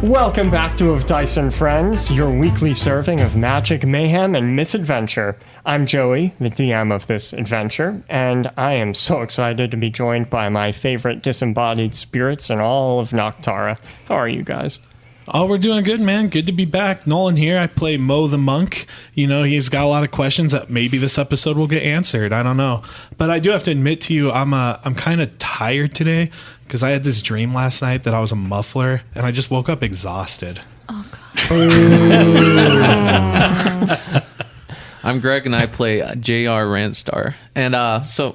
Welcome back to Of Dice and Friends, your weekly serving of magic, mayhem, and misadventure. I'm Joey, the DM of this adventure, and I am so excited to be joined by my favorite disembodied spirits in all of Noctara. How are you guys? Oh, we're doing good, man. Good to be back. Nolan here. I play Mo the Monk. You know, he's got a lot of questions that maybe this episode will get answered. I don't know. But I do have to admit to you, I'm kind of tired today because I had this dream last night that I was a muffler, and I just woke up exhausted. Oh, God. I'm Greg, and I play J.R. Randstar. And so,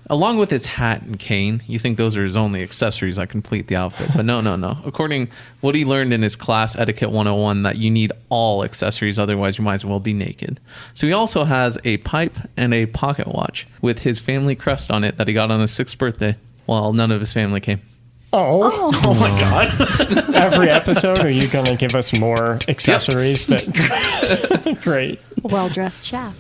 along with his hat and cane, you think those are his only accessories that complete the outfit. But no. According what he learned in his class Etiquette 101, that you need all accessories, otherwise you might as well be naked. So he also has a pipe and a pocket watch with his family crest on it that he got on his 6th birthday while none of his family came. Oh my God. Every episode, are you going to give us more accessories? That Great. Well-dressed chap.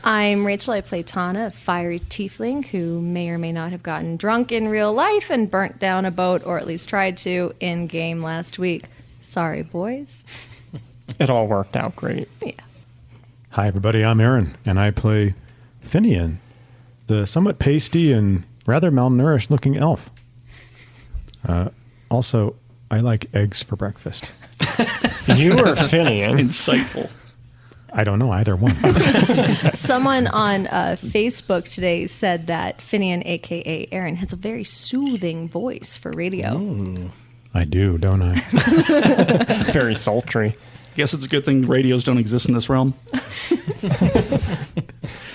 I'm Rachel. I play Tana, a fiery tiefling who may or may not have gotten drunk in real life and burnt down a boat, or at least tried to, in-game last week. Sorry, boys. It all worked out great. Yeah. Hi, everybody. I'm Aaron, and I play Finian, the somewhat pasty and rather malnourished-looking elf. Also, I like eggs for breakfast. You are Finian. Insightful. I don't know either one. Someone on Facebook today said that Finian, a.k.a. Aaron, has a very soothing voice for radio. Ooh. I do, don't I? Very sultry. Guess it's a good thing radios don't exist in this realm.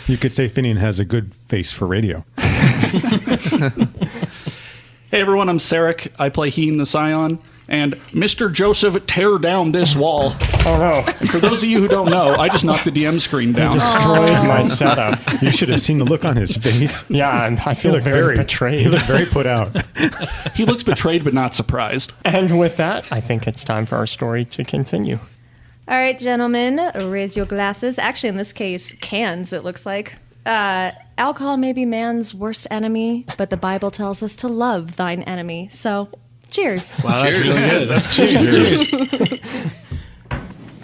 You could say Finian has a good face for radio. Hey everyone, I'm Sarek. I play Heen the Scion. And Mr. Joseph, tear down this wall. Oh no. And for those of you who don't know, I just knocked the DM screen down. Destroyed my setup. You should have seen the look on his face. Yeah, I feel very betrayed. He looked very put out. He looks betrayed but not surprised. And with that, I think it's time for our story to continue. All right, gentlemen, raise your glasses. Actually, in this case, cans, it looks like. Alcohol may be man's worst enemy, but the Bible tells us to love thine enemy. So, cheers. Wow, that's Cheers. really good. Cheers.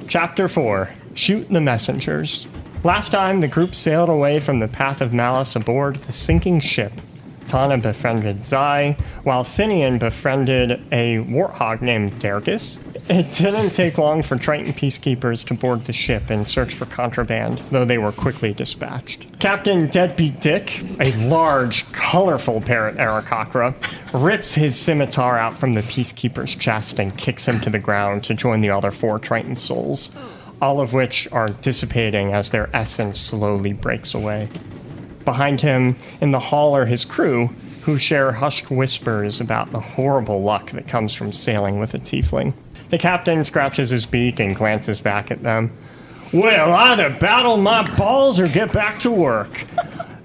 Chapter 4. Shoot the Messengers. Last time, the group sailed away from the Path of Malice aboard the sinking ship. Tana befriended Zai, while Finian befriended a warthog named Dergis. It didn't take long for Triton peacekeepers to board the ship and search for contraband, though they were quickly dispatched. Captain Deadbeat Dick, a large, colorful parrot Aarakocra, rips his scimitar out from the peacekeeper's chest and kicks him to the ground to join the other 4 Triton souls, all of which are dissipating as their essence slowly breaks away. Behind him, in the hall, are his crew, who share hushed whispers about the horrible luck that comes from sailing with a tiefling. The captain scratches his beak and glances back at them. Well, either battle my balls or get back to work.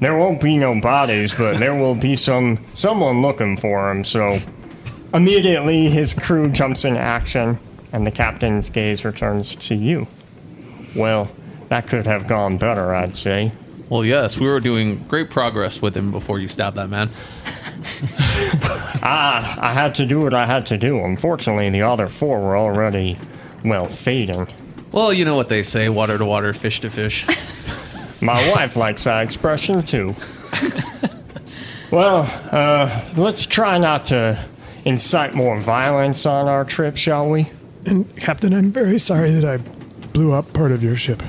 There won't be no bodies, but there will be someone looking for them, so... Immediately, his crew jumps into action, and the captain's gaze returns to you. Well, that could have gone better, I'd say. Well, yes, we were doing great progress with him before you stabbed that man. I had to do what I had to do. Unfortunately, the other 4 were already, fading. Well, you know what they say, water to water, fish to fish. My wife likes that expression, too. Well, let's try not to incite more violence on our trip, shall we? And Captain, I'm very sorry that I blew up part of your ship.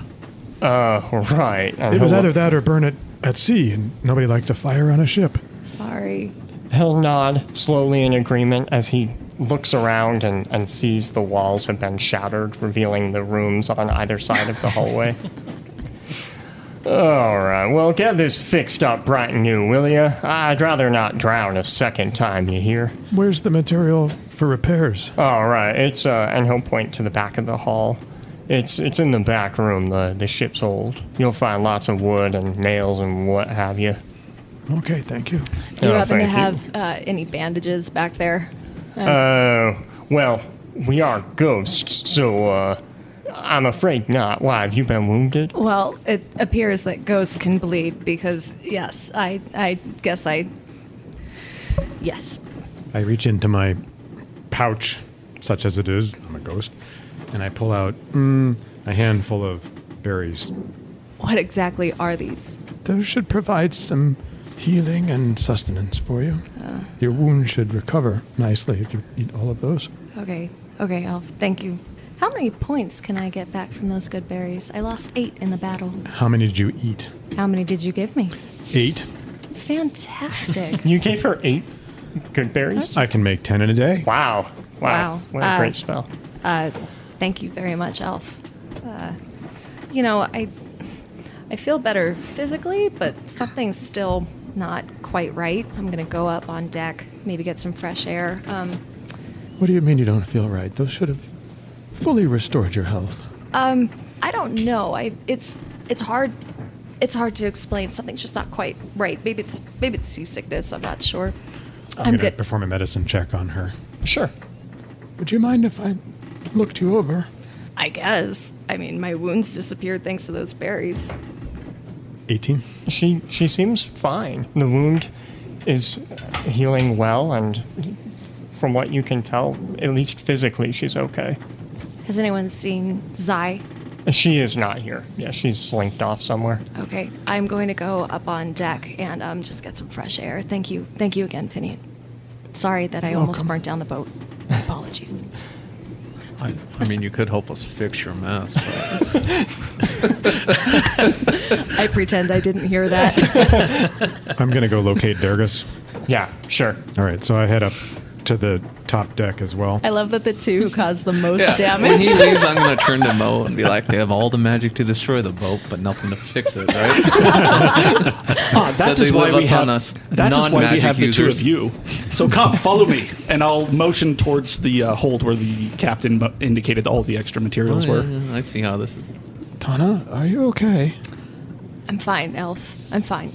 Right. And It was either that or burn it at sea, and nobody likes a fire on a ship. Sorry. He'll nod slowly in agreement as he looks around and sees the walls have been shattered, revealing the rooms on either side of the hallway. All right, well, get this fixed up bright and new, will ya? I'd rather not drown a second time, you hear? Where's the material for repairs? All right, it's, and he'll point to the back of the hall. It's in the back room, the ship's hold. You'll find lots of wood and nails and what have you. Okay, thank you. Do you Oh, happen to thank you. have any bandages back there? Well, we are ghosts, so, I'm afraid not. Why, have you been wounded? Well, it appears that ghosts can bleed because, yes, I guess yes. I reach into my pouch such as it is. I'm a ghost. And I pull out a handful of berries. What exactly are these? Those should provide some healing and sustenance for you. Your wound should recover nicely if you eat all of those. Okay, Elf, thank you. How many points can I get back from those good berries? I lost 8 in the battle. How many did you eat? How many did you give me? 8. Fantastic. You gave her 8 good berries? I can make 10 in a day. Wow. Wow. What a great spell. Thank you very much, Elf. I feel better physically, but something's still not quite right. I'm going to go up on deck, maybe get some fresh air. What do you mean you don't feel right? Those should have fully restored your health. I don't know. It's hard. It's hard to explain. Something's just not quite right. Maybe it's seasickness. I'm not sure. I'm gonna good. perform a medicine check on her. Sure. Would you mind if I looked you over? I guess. I mean, my wounds disappeared thanks to those berries. 18. She seems fine. The wound is healing well, and from what you can tell, at least physically, she's okay. Has anyone seen Zai? She is not here. Yeah, she's slinked off somewhere. Okay, I'm going to go up on deck and just get some fresh air. Thank you again, Finian. Sorry that I almost burnt down the boat. My apologies. I mean, you could help us fix your mess. But I pretend I didn't hear that. I'm going to go locate Durgus. Yeah, sure. All right, so I head up to the top deck as well. I love that the two who caused the most when damage. he leaves, I'm going to turn to Mo and be like, they have all the magic to destroy the boat, but nothing to fix it, right? That So is they why live we us have on us that is why we non-magic have the two users. of you. So come, follow me, and I'll motion towards the hold where the captain indicated all the extra materials were. Yeah, I see how this is. Tana, are you okay? I'm fine, Elf. I'm fine.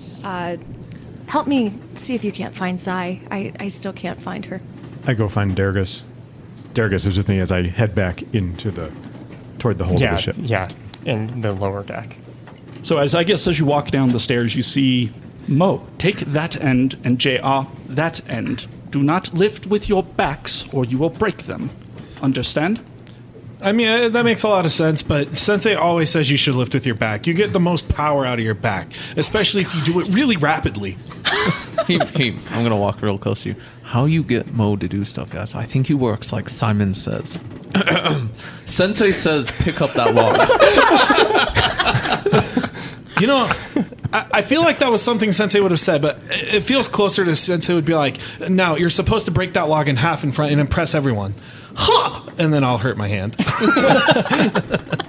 Help me see if you can't find Zai. I still can't find her. I go find Durgus. Durgus is with me as I head back toward the hold of the ship. Yeah, in the lower deck. So as you walk down the stairs, you see Mo, take that end, and JR, that end. Do not lift with your backs, or you will break them. Understand? I mean, that makes a lot of sense, but Sensei always says you should lift with your back. You get the most power out of your back, especially if you do it really rapidly. Hey, I'm going to walk real close to you. How you get Mo to do stuff, guys? I think he works like Simon says. Sensei says, pick up that log. You know, I feel like that was something Sensei would have said, but it feels closer to Sensei would be like, now you're supposed to break that log in half in front and impress everyone. Ha! And then I'll hurt my hand.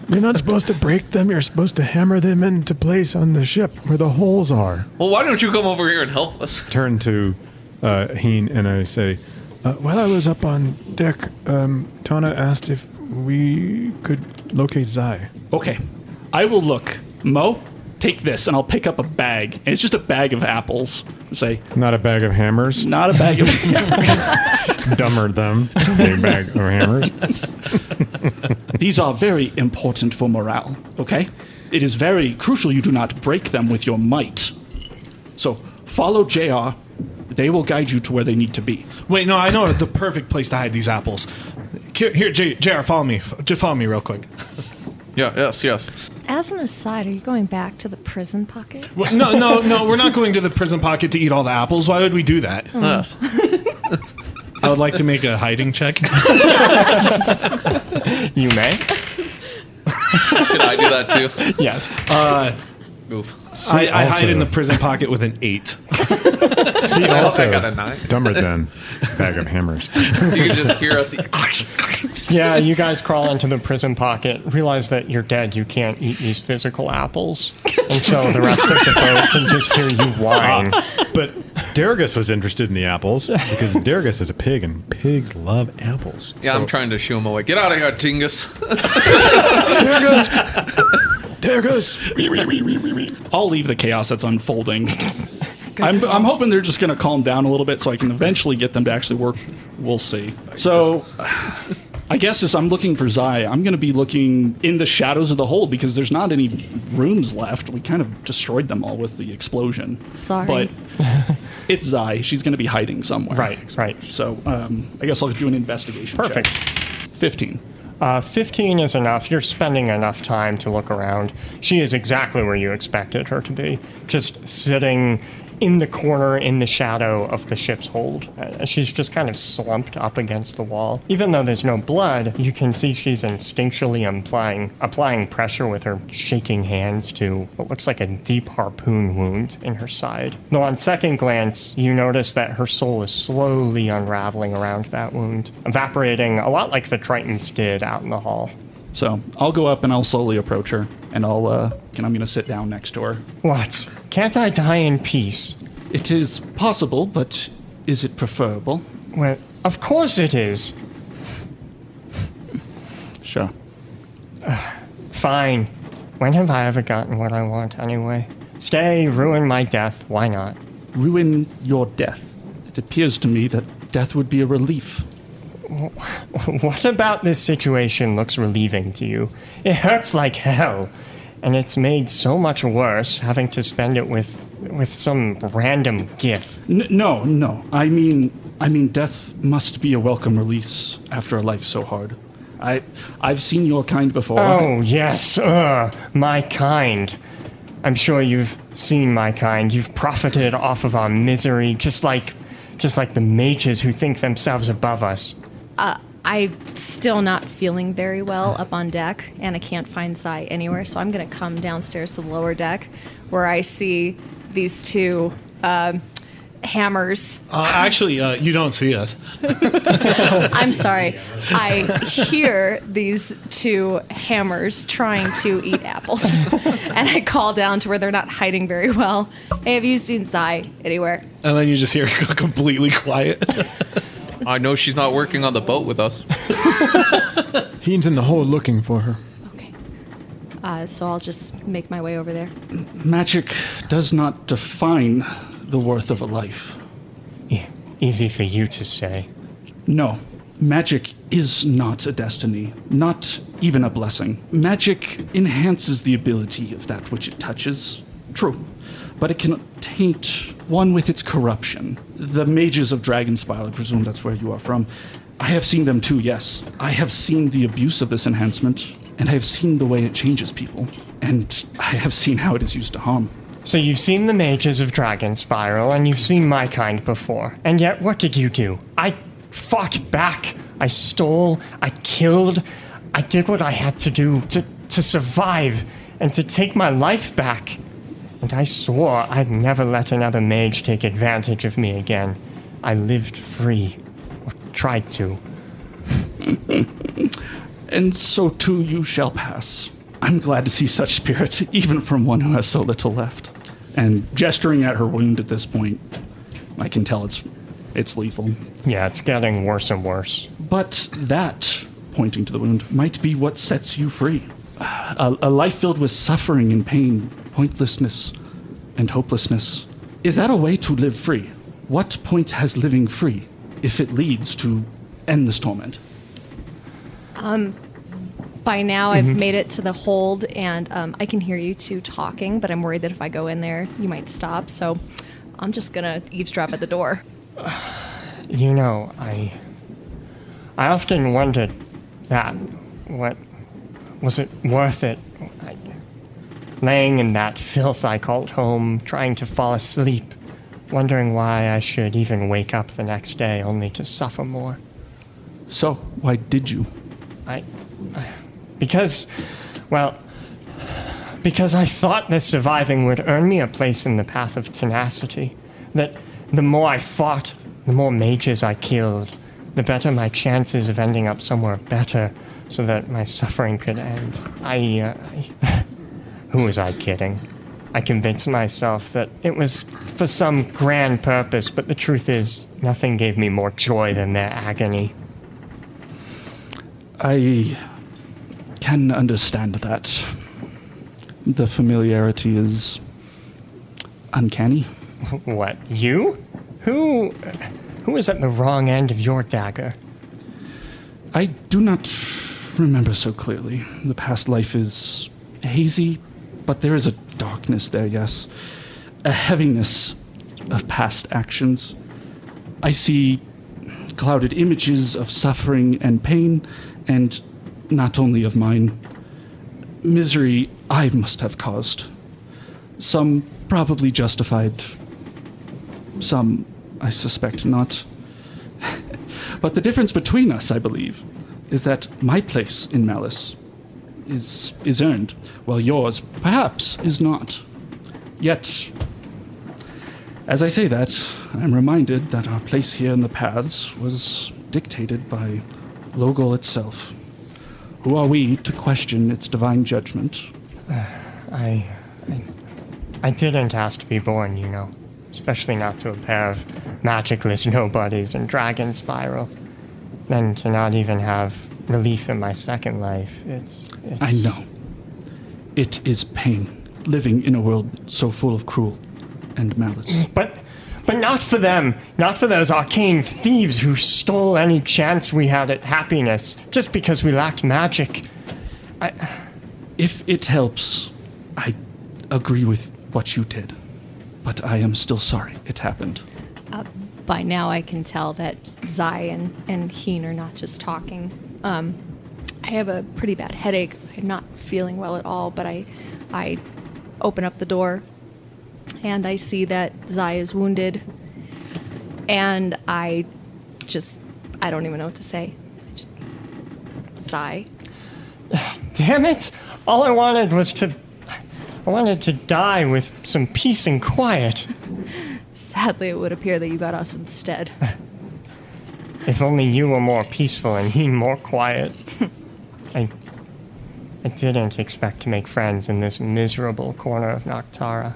You're not supposed to break them. You're supposed to hammer them into place on the ship where the holes are. Well, why don't you come over here and help us? Turn to Heen and I say, while I was up on deck, Tana asked if we could locate Zai. Okay. I will look. Mo, take this, and I'll pick up a bag. And it's just a bag of apples. Say, Not a bag of hammers. not a bag of Dumber them. A bag of hammers. These are very important for morale, okay? It is very crucial you do not break them with your might. So follow JR. They will guide you to where they need to be. Wait, no, I know the perfect place to hide these apples. Here, JR, follow me. Just follow me real quick. Yeah, yes. As an aside, are you going back to the prison pocket? Well, no, we're not going to the prison pocket to eat all the apples. Why would we do that? Yes. I would like to make a hiding check. You may. Should I do that too? Yes. Oof. I hide also- in the prison pocket with an 8. See, also, I got a 9. dumber than bag of hammers. You can just hear us eat. Yeah, you guys crawl into the prison pocket, realize that you're dead, you can't eat these physical apples, and so the rest of the boat can just hear you whine. But Durgus was interested in the apples because Durgus is a pig and pigs love apples. Yeah, I'm trying to shoo him away. Get out of here, Tingus. Durgus! I'll leave the chaos that's unfolding. I'm hoping they're just going to calm down a little bit so I can eventually get them to actually work. We'll see. So, I guess as I'm looking for Zai, I'm going to be looking in the shadows of the hold because there's not any rooms left. We kind of destroyed them all with the explosion. Sorry. But it's Zai. She's going to be hiding somewhere. Right. So, I guess I'll do an investigation Perfect. check. 15. 15 is enough. You're spending enough time to look around. She is exactly where you expected her to be, just sitting in the corner in the shadow of the ship's hold. She's just kind of slumped up against the wall. Even though there's no blood, you can see she's instinctually applying pressure with her shaking hands to what looks like a deep harpoon wound in her side. Though on second glance, you notice that her soul is slowly unraveling around that wound, evaporating a lot like the Tritons did out in the hall. So I'll go up and I'll slowly approach her, and I'm going to sit down next to her. What? Can't I die in peace? It is possible, but is it preferable? Well, of course it is. Sure. Fine. When have I ever gotten what I want anyway? Stay, ruin my death. Why not? Ruin your death. It appears to me that death would be a relief. What about this situation looks relieving to you? It hurts like hell, and it's made so much worse having to spend it with some random gift. No. I mean, death must be a welcome release after a life so hard. I've seen your kind before. Oh, yes, my kind. I'm sure you've seen my kind. You've profited off of our misery, just like the mages who think themselves above us. I'm still not feeling very well up on deck, and I can't find Sai anywhere, so I'm going to come downstairs to the lower deck, where I see these two hammers. Actually, you don't see us. I'm sorry. I hear these two hammers trying to eat apples, and I call down to where they're not hiding very well. Hey, have you seen Sai anywhere? And then you just hear her go completely quiet. I know she's not working on the boat with us. Heen's in the hold looking for her. Okay. So I'll just make my way over there. Magic does not define the worth of a life. Easy for you to say. No, magic is not a destiny, not even a blessing. Magic enhances the ability of that which it touches. True. But it can taint one with its corruption. The mages of Dragonspire, I presume that's where you are from. I have seen them too, yes. I have seen the abuse of this enhancement, and I have seen the way it changes people. And I have seen how it is used to harm. So you've seen the mages of Dragon Spiral, and you've seen my kind before. And yet, what did you do? I fought back. I stole. I killed. I did what I had to do to survive and to take my life back. And I swore I'd never let another mage take advantage of me again. I lived free. Or tried to. And so too you shall pass. I'm glad to see such spirit, even from one who has so little left. And gesturing at her wound at this point, I can tell it's lethal. Yeah, it's getting worse and worse. But that, pointing to the wound, might be what sets you free. A life filled with suffering and pain, pointlessness, and hopelessness. Is that a way to live free? What point has living free if it leads to endless torment? By now, I've made it to the hold, and I can hear you two talking, but I'm worried that if I go in there, you might stop, so I'm just gonna eavesdrop at the door. You know, I often wondered that. What was it worth it? Laying in that filth I called home, trying to fall asleep, wondering why I should even wake up the next day only to suffer more. So, why did you? Because I thought that surviving would earn me a place in the Path of Tenacity. That the more I fought, the more mages I killed, the better my chances of ending up somewhere better so that my suffering could end. Who was I kidding? I convinced myself that it was for some grand purpose, but the truth is, nothing gave me more joy than their agony. I can understand that. The familiarity is uncanny. What, you? Who is at the wrong end of your dagger? I do not remember so clearly. The past life is hazy, but there is a darkness there, yes. A heaviness of past actions. I see clouded images of suffering and pain, and not only of mine. Misery I must have caused. Some probably justified, some I suspect not. But the difference between us, I believe, is that my place in malice is earned, while yours, perhaps, is not. Yet, as I say that, I'm reminded that our place here in the paths was dictated by Logol itself. Who are we to question its divine judgment? I didn't ask to be born, you know. Especially not to a pair of magicless nobodies in Dragon Spiral. Then to not even have relief in my second life. It's I know. It is pain, living in a world so full of cruel and malice. But not for them. Not for those arcane thieves who stole any chance we had at happiness just because we lacked magic. If it helps, I agree with what you did. But I am still sorry it happened. By now I can tell that Zai and Heen are not just talking. I have a pretty bad headache. I'm not feeling well at all, but I open up the door and I see that Zai is wounded. And I don't even know what to say. Zai. Damn it! All I wanted to die with some peace and quiet. Sadly, it would appear that you got us instead. If only you were more peaceful and he more quiet. I didn't expect to make friends in this miserable corner of Noctara.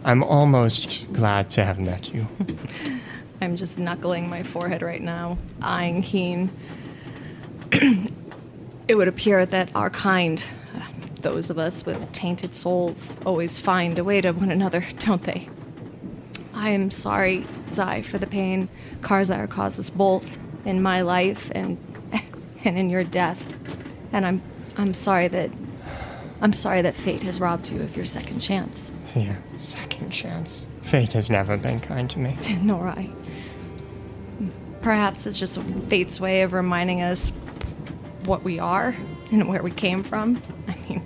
I'm almost glad to have met you. I'm just knuckling my forehead right now, eyeing Heen. It would appear that our kind, those of us with tainted souls, always find a way to one another, don't they? I am sorry, Zai, for the pain Karzar caused us both in my life and in your death. And I'm sorry that fate has robbed you of your second chance. Yeah, second chance. Fate has never been kind to me. Nor I. Perhaps it's just fate's way of reminding us what we are and where we came from. I mean,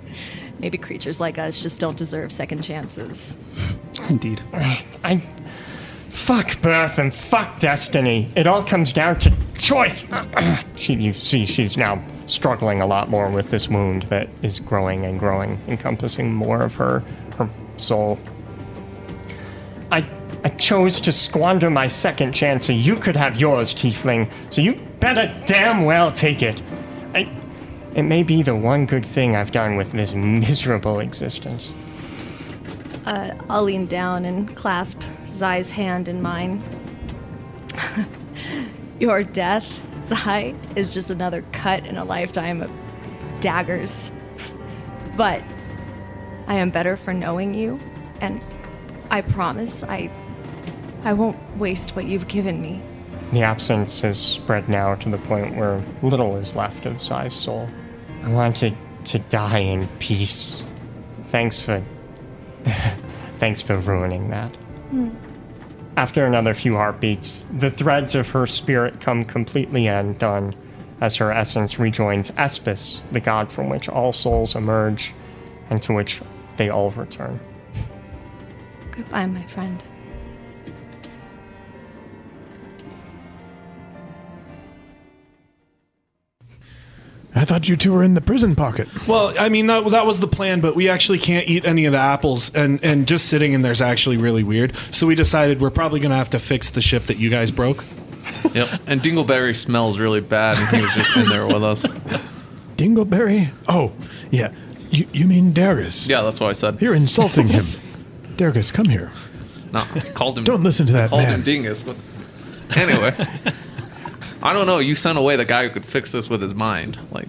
maybe creatures like us just don't deserve second chances. Indeed. Fuck birth and fuck destiny. It all comes down to choice. You see, she's now struggling a lot more with this wound that is growing and growing, encompassing more of her soul. I chose to squander my second chance so you could have yours, Tiefling, so you better damn well take it. It may be the one good thing I've done with this miserable existence. I'll lean down and clasp Zai's hand in mine. Your death, Zai, is just another cut in a lifetime of daggers. But I am better for knowing you, and I promise I won't waste what you've given me. The absence has spread now to the point where little is left of Zai's soul. I wanted to die in peace. Thanks for ruining that. After another few heartbeats, the threads of her spirit come completely undone as her essence rejoins Espis, the god from which all souls emerge and to which they all return. Goodbye, my friend. I thought you two were in the prison pocket. Well, I mean, that was the plan, but we actually can't eat any of the apples, and just sitting in there's actually really weird. So we decided we're probably going to have to fix the ship that you guys broke. Yep. And Dingleberry smells really bad, and he was just in there with us. Dingleberry? Oh, yeah. You mean Darius? Yeah, that's what I said. You're insulting him. Darius, come here. No, called him. Don't listen to that called man. him Dingus. But anyway, I don't know. You sent away the guy who could fix this with his mind. Like,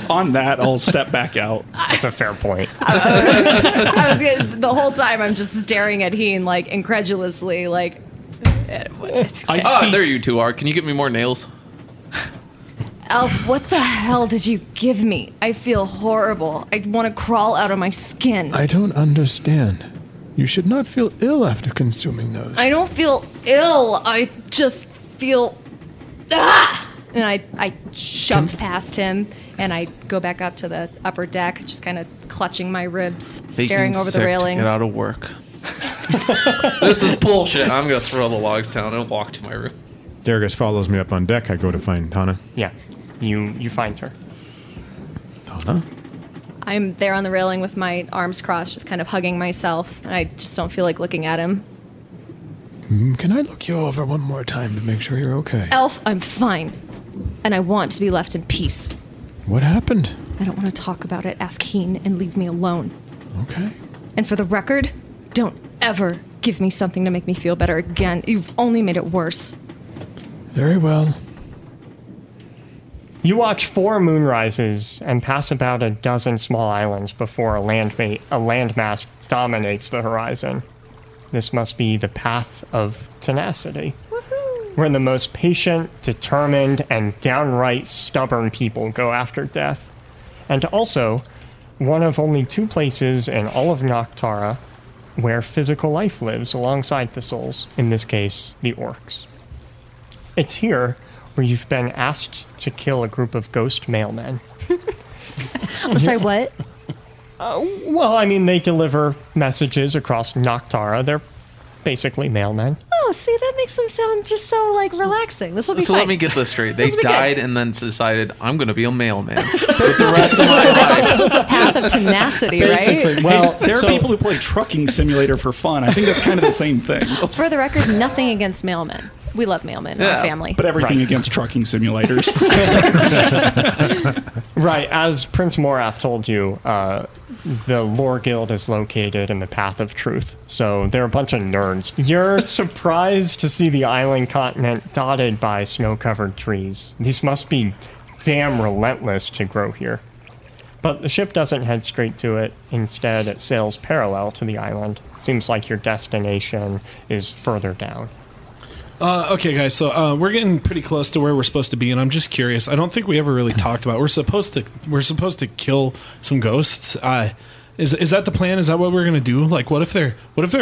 On that, I'll step back out. That's a fair point. The whole time I'm just staring at Heen, like, incredulously, like... there you two are. Can you get me more nails? Elf, what the hell did you give me? I feel horrible. I want to crawl out of my skin. I don't understand. You should not feel ill after consuming those. I don't feel ill. I just feel... Ah! And I shove past him, and I go back up to the upper deck, just kind of clutching my ribs, staring Baking over the sick to railing. Get out of work. This is bullshit. I'm gonna throw the logs down and walk to my room. Darius follows me up on deck. I go to find Tana. Yeah, you find her. Tana? I'm there on the railing with my arms crossed, just kind of hugging myself, and I just don't feel like looking at him. Can I look you over one more time to make sure you're okay? Elf, I'm fine. And I want to be left in peace. What happened? I don't want to talk about it. Ask Heen and leave me alone. Okay. And for the record, don't ever give me something to make me feel better again. You've only made it worse. Very well. You watch 4 moonrises and pass about a dozen small islands before a landmass dominates the horizon. This must be the Path of Tenacity, where the most patient, determined, and downright stubborn people go after death. And also, one of only 2 places in all of Noctara where physical life lives alongside the souls, in this case, the orcs. It's here where you've been asked to kill a group of ghost mailmen. I'm sorry, what? Well, I mean, they deliver messages across Noctara. They're basically mailmen. Oh, see, that makes them sound just so, like, relaxing. This will be So fine. let me get this straight. They This will be good. died and then decided, I'm going to be a mailman with the rest of my life. This was the Path of Tenacity, right? Well, There are so- people who play trucking simulator for fun. I think that's kind of the same thing. For the record, nothing against mailmen. We love mailmen in Yeah, our family. But everything Right. against trucking simulators. Right, as Prince Morath told you, the Lore Guild is located in the Path of Truth, so they're a bunch of nerds. You're surprised to see the island continent dotted by snow-covered trees. These must be damn relentless to grow here. But the ship doesn't head straight to it. Instead, it sails parallel to the island. Seems like your destination is further down. Okay, guys. So we're getting pretty close to where we're supposed to be, and I'm just curious. I don't think we ever really talked about. We're supposed to kill some ghosts. Is that the plan? Is that what we're gonna do? Like, what if they're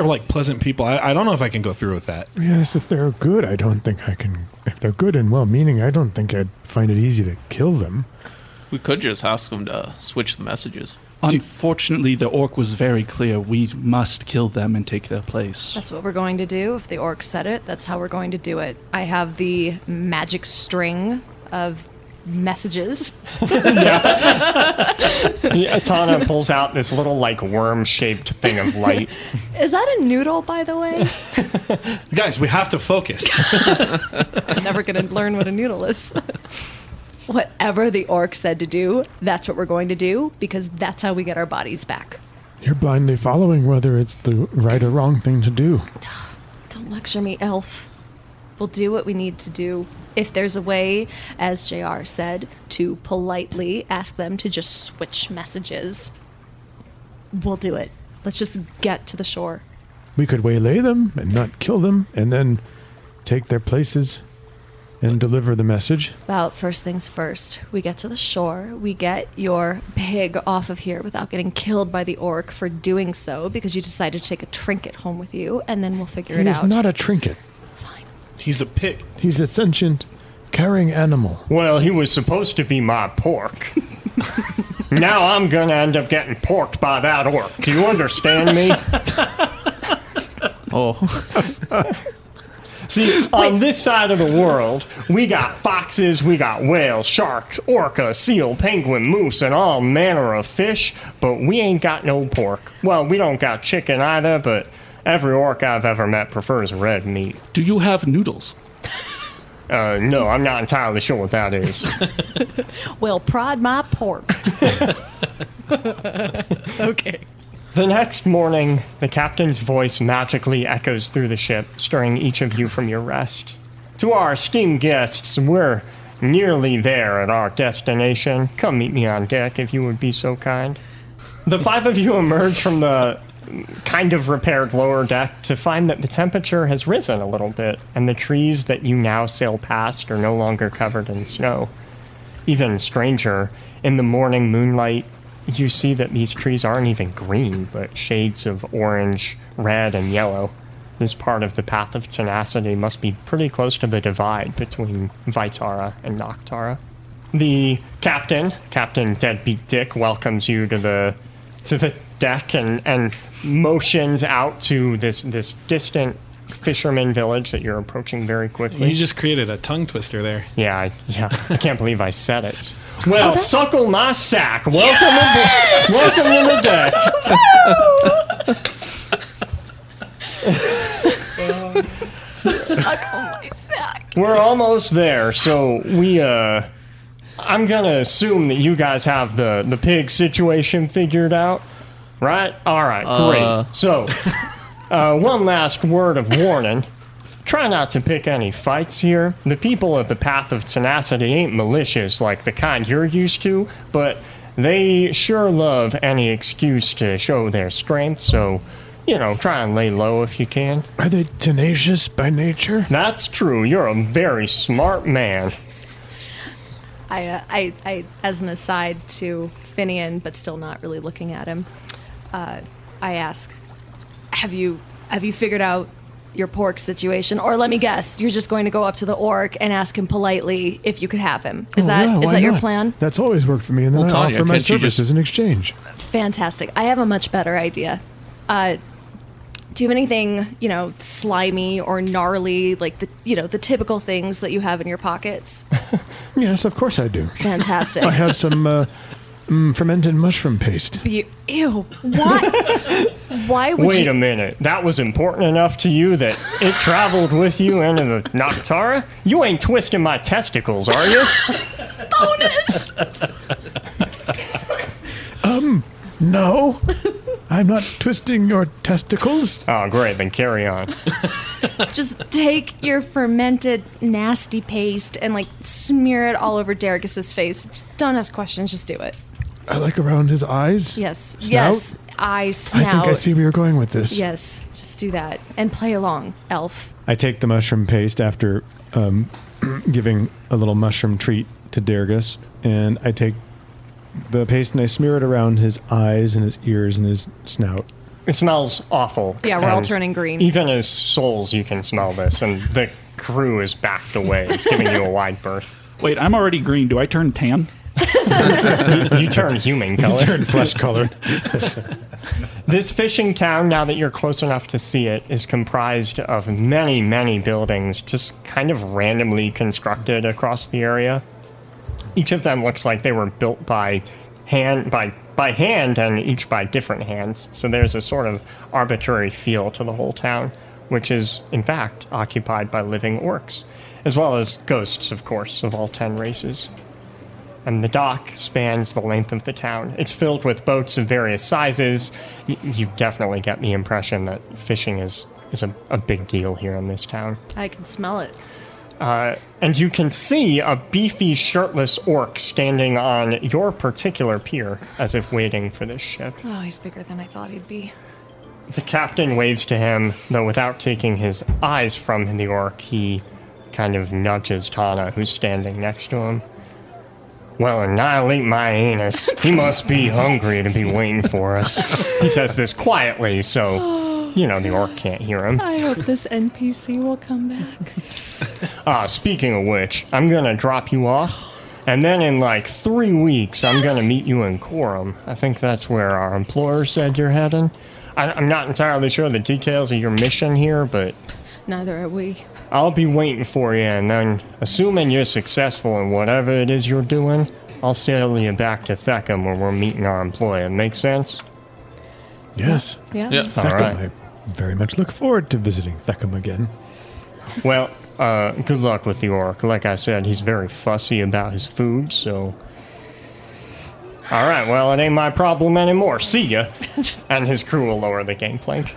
like pleasant people? I don't know if I can go through with that. Yes, if they're good, I don't think I can. If they're good and well-meaning, I don't think I'd find it easy to kill them. We could just ask them to switch the messages. Unfortunately, the orc was very clear. We must kill them and take their place. That's what we're going to do. If the orc said it, that's how we're going to do it. I have the magic string of messages. Tana pulls out this little, like, worm-shaped thing of light. Is that a noodle, by the way? Guys, we have to focus. I'm never going to learn what a noodle is. Whatever the orc said to do, that's what we're going to do, because that's how we get our bodies back. You're blindly following whether it's the right or wrong thing to do. Don't lecture me, elf. We'll do what we need to do. If there's a way, as JR said, to politely ask them to just switch messages, we'll do it. Let's just get to the shore. We could waylay them and not kill them, and then take their places and deliver the message. Well, first things first. We get to the shore. We get your pig off of here without getting killed by the orc for doing so because you decided to take a trinket home with you, and then we'll figure He it is out. not a trinket. Fine. He's a pig. He's a sentient, carrying animal. Well, he was supposed to be my pork. Now I'm gonna end up getting porked by that orc. Do you understand me? Oh, See, on this side of the world, we got foxes, we got whales, sharks, orca, seal, penguin, moose, and all manner of fish, but we ain't got no pork. Well, we don't got chicken either, but every orc I've ever met prefers red meat. Do you have noodles? No, I'm not entirely sure what that is. Well, prod my pork. Okay. The next morning, the captain's voice magically echoes through the ship, stirring each of you from your rest. To our esteemed guests, we're nearly there at our destination. Come meet me on deck if you would be so kind. The 5 of you emerge from the kind of repaired lower deck to find that the temperature has risen a little bit, and the trees that you now sail past are no longer covered in snow. Even stranger, in the morning moonlight, you see that these trees aren't even green, but shades of orange, red, and yellow. this part of the Path of Tenacity must be pretty close to the divide between Vitara and Noctara. The captain, Captain Deadbeat Dick, welcomes you to the deck and motions out to this distant fisherman village that you're approaching very quickly. You just created a tongue twister there. I can't believe I said it. Well, suckle my sack. Welcome to the deck. Suckle my sack. We're almost there, so I'm gonna assume that you guys have the pig situation figured out, right? All right, great. So, one last word of warning. Try not to pick any fights here. The people of the Path of Tenacity ain't malicious like the kind you're used to, but they sure love any excuse to show their strength, so, try and lay low if you can. Are they tenacious by nature? That's true. You're a very smart man. I as an aside to Finian, but still not really looking at him, I ask, have you figured out your pork situation? Or let me guess, you're just going to go up to the orc and ask him politely if you could have him. Is that your plan? That's always worked for me, and then Well, I Tanya, offer my can't you just- services in exchange. Fantastic. I have a much better idea. Do you have anything, slimy or gnarly, like the typical things that you have in your pockets? Yes, of course I do. Fantastic. I have some fermented mushroom paste. Ew. Why? Why would Wait you? a minute. That was important enough to you that it traveled with you into the Noctara? You ain't twisting my testicles, are you? Bonus. No, I'm not twisting your testicles. Oh, great. Then carry on. Just take your fermented nasty paste and smear it all over Darius's face. Just don't ask questions. Just do it. I like around his eyes. Yes. Snout? Yes. Snout. I think I see where you're going with this. Yes. Just do that and play along, elf. I take the mushroom paste after giving a little mushroom treat to Darius, and I take the paste and I smear it around his eyes and his ears and his snout. It smells awful. Yeah, we're all and turning green. Even as souls, you can smell this, and the crew is backed away. It's giving you a wide berth. Wait, I'm already green. Do I turn tan? You turn human color. Turn flesh color. This fishing town, now that you're close enough to see it, is comprised of many, many buildings just kind of randomly constructed across the area. Each of them looks like they were built by hand and each by different hands. So there's a sort of arbitrary feel to the whole town, which is, in fact, occupied by living orcs, as well as ghosts, of course, of all 10 races. And the dock spans the length of the town. It's filled with boats of various sizes. You definitely get the impression that fishing is a big deal here in this town. I can smell it. And you can see a beefy, shirtless orc standing on your particular pier, as if waiting for this ship. Oh, he's bigger than I thought he'd be. The captain waves to him, though without taking his eyes from the orc, he kind of nudges Tana, who's standing next to him. Well, annihilate my anus. He must be hungry to be waiting for us. He says this quietly, so, the orc can't hear him. I hope this NPC will come back. Speaking of which, I'm gonna drop you off, and then in 3 weeks, I'm gonna meet you in Quorum. I think that's where our employer said you're heading. I'm not entirely sure the details of your mission here, but Neither are we. I'll be waiting for you, and then, assuming you're successful in whatever it is you're doing, I'll sail you back to Theckham where we're meeting our employer. Make sense? Yes. Yeah. Yeah. All Theckham. right. I very much look forward to visiting Theckham again. Well, good luck with the orc. Like I said, he's very fussy about his food, so... All right, well, it ain't my problem anymore. See ya. And his crew will lower the gangplank.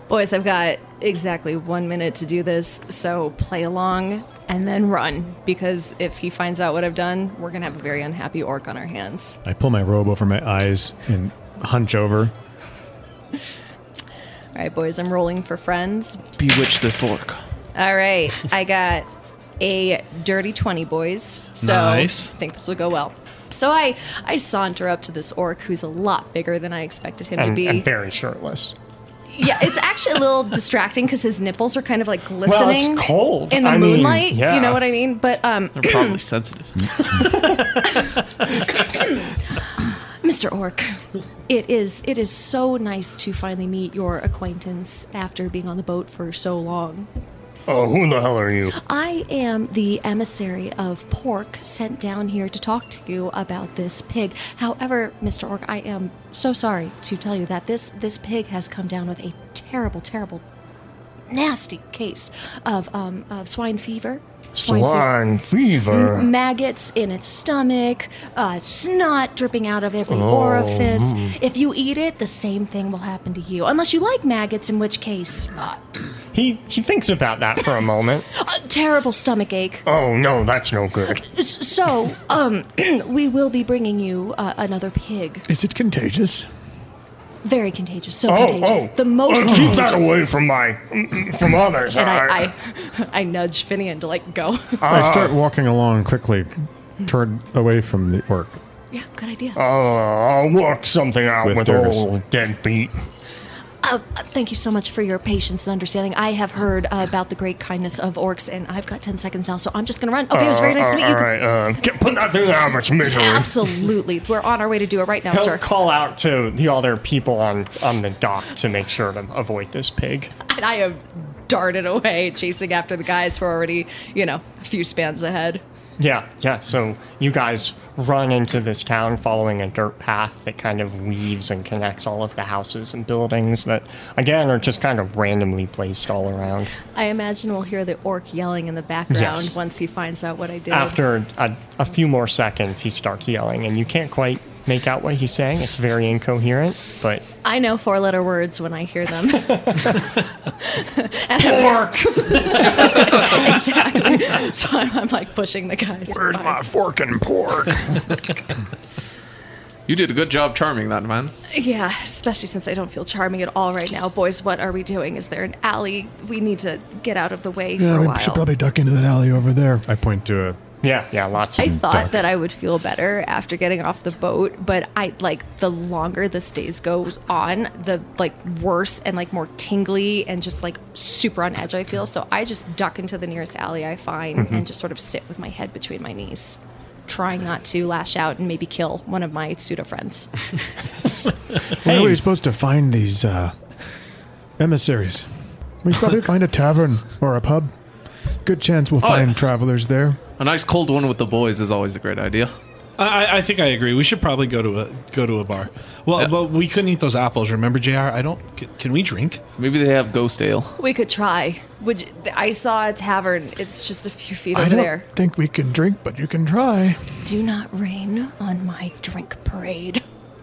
Boys, I've got exactly 1 minute to do this, so play along and then run, because if he finds out what I've done, we're going to have a very unhappy orc on our hands. I pull my robe over my eyes and hunch over. All right, boys, I'm rolling for friends. Bewitch this orc. All right, I got a dirty 20, boys. So Nice. I think this will go well. So I saunter up to this orc who's a lot bigger than I expected him to be. And very shirtless. Yeah, it's actually a little distracting because his nipples are kind of like glistening. it's cold. In the I mean, moonlight. yeah. You know what I mean? But They're probably sensitive. Mr. Orc, it is so nice to finally meet your acquaintance after being on the boat for so long. Oh, who the hell are you? I am the emissary of Pork sent down here to talk to you about this pig. However, Mr. Orc, I am so sorry to tell you that this pig has come down with a terrible, nasty case of swine fever. Swine fever. Maggots in its stomach, snot dripping out of every orifice. If you eat it, the same thing will happen to you. Unless you like maggots, in which case, He thinks about that for a moment. terrible stomach ache. Oh, no, that's no good. So, we will be bringing you another pig. Is it contagious? Very contagious. So Oh, contagious. The most keep contagious. that away from others. And I nudge Finian to like go. I start walking along quickly, toward away from the orc. Yeah, good idea. I'll work something out With with Durgus. old deadbeat. Thank you so much for your patience and understanding. I have heard about the great kindness of orcs, and I've got 10 seconds now, so I'm just going to run. Okay, it was very nice to meet you. All right, put that thing out of its misery. Absolutely. We're on our way to do it right now, He'll sir. call out to the other people on the dock to make sure to avoid this pig. And I have darted away, chasing after the guys who are already, a few spans ahead. Yeah, so you guys run into this town following a dirt path that kind of weaves and connects all of the houses and buildings that, again, are just kind of randomly placed all around. I imagine we'll hear the orc yelling in the background Yes. once he finds out what I did. After a few more seconds, he starts yelling, and you can't quite make out what he's saying. It's very incoherent, but... I know 4-letter words when I hear them. Pork! Exactly. So I'm like pushing the guys. Where's by. my fork and pork? You did a good job charming that man. Yeah, especially since I don't feel charming at all right now. Boys, what are we doing? Is there an alley? We need to get out of the way for a while. we should probably duck into that alley over there. I point to a... Yeah, lots of... I thought dark. that I would feel better after getting off the boat, but the longer this days goes on, the worse and more tingly and just super on edge I feel. So I just duck into the nearest alley I find and just sort of sit with my head between my knees, trying not to lash out and maybe kill one of my pseudo friends. Where are we supposed to find these emissaries? We should probably find a tavern or a pub. Good chance we'll find yes. travelers there. A nice cold one with the boys is always a great idea. I think I agree. We should probably go to a bar. Well, Yeah. but we couldn't eat those apples. Remember, JR? Can we drink? Maybe they have ghost ale. We could try. I saw a tavern. It's just a few feet I over don't there. think we can drink, but you can try. Do not rain on my drink parade.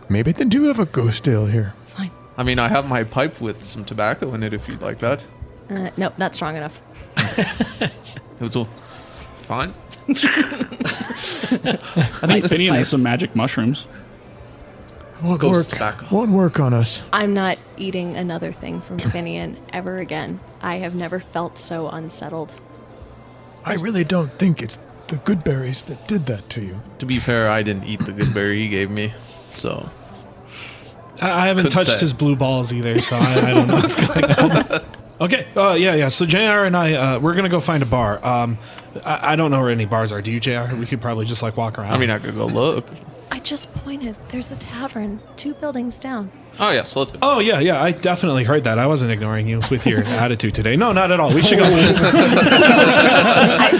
Maybe they do have a ghost ale here. Fine. I mean, I have my pipe with some tobacco in it if you'd like that. Nope, not strong enough. It was all fine. I think Nice Finian pipe. has some magic mushrooms. Won't Ghost work. tobacco. Won't work on us. I'm not eating another thing from Finian ever again. I have never felt so unsettled. I really don't think it's the good berries that did that to you. To be fair, I didn't eat the good berry he gave me, so I haven't Couldn't touched say. his blue balls either, so I don't know what's going on. Okay. Yeah. So JR and I, we're gonna go find a bar. I don't know where any bars are. Do you, JR? We could probably just walk around. I mean, I could go look. I just pointed. There's a tavern 2 buildings down. Oh yeah, so let's go. Oh yeah. I definitely heard that. I wasn't ignoring you with your attitude today. No, not at all. We should go.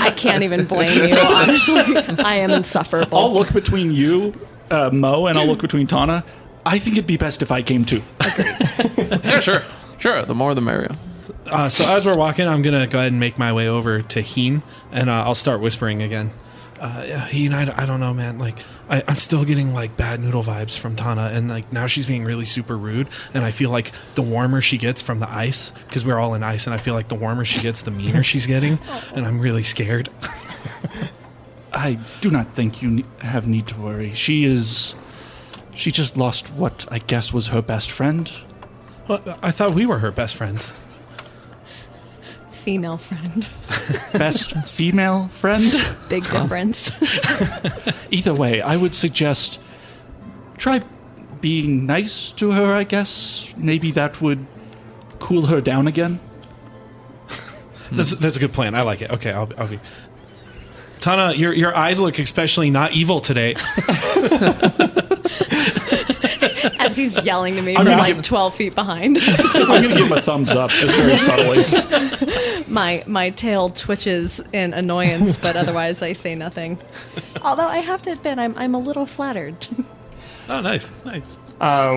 I can't even blame you, honestly. I am insufferable. I'll look between you, Mo, and I'll look between Tana. I think it'd be best if I came too. Yeah, sure. The more the merrier. So as we're walking, I'm gonna go ahead and make my way over to Heen, and I'll start whispering again. Heen, I don't know, man. I'm still getting bad noodle vibes from Tana, and now she's being really super rude. And I feel like the warmer she gets from the ice, because we're all in ice, and I feel like the warmer she gets, the meaner she's getting, and I'm really scared. I do not think you have need to worry. She just lost what I guess was her best friend. Well, I thought we were her best friends. Female friend. Best female friend? Big difference. Either way, I would suggest try being nice to her, I guess. Maybe that would cool her down again? That's a good plan. I like it. Okay, I'll be. Tana, your eyes look especially not evil today. As he's yelling to me I'm from gonna like give- 12 feet behind. I'm going to give him a thumbs up just very subtly. My tail twitches in annoyance, but otherwise I say nothing. Although I have to admit, I'm a little flattered. Oh, nice.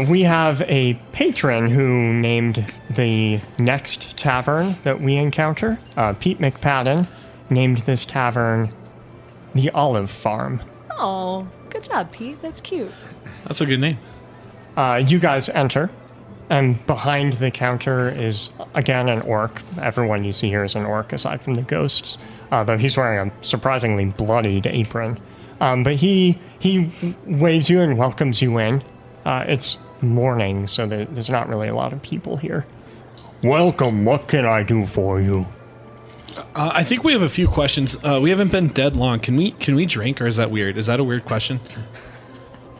We have a patron who named the next tavern that we encounter, Pete McPadden, named this tavern the Olive Farm. Oh, good job, Pete. That's cute. That's a good name. You guys enter, and behind the counter is, again, an orc. Everyone you see here is an orc, aside from the ghosts, though he's wearing a surprisingly bloodied apron. But he waves you and welcomes you in. It's morning, so there's not really a lot of people here. Welcome, what can I do for you? I think we have a few questions. We haven't been dead long. Can we drink, or is that weird? Is that a weird question?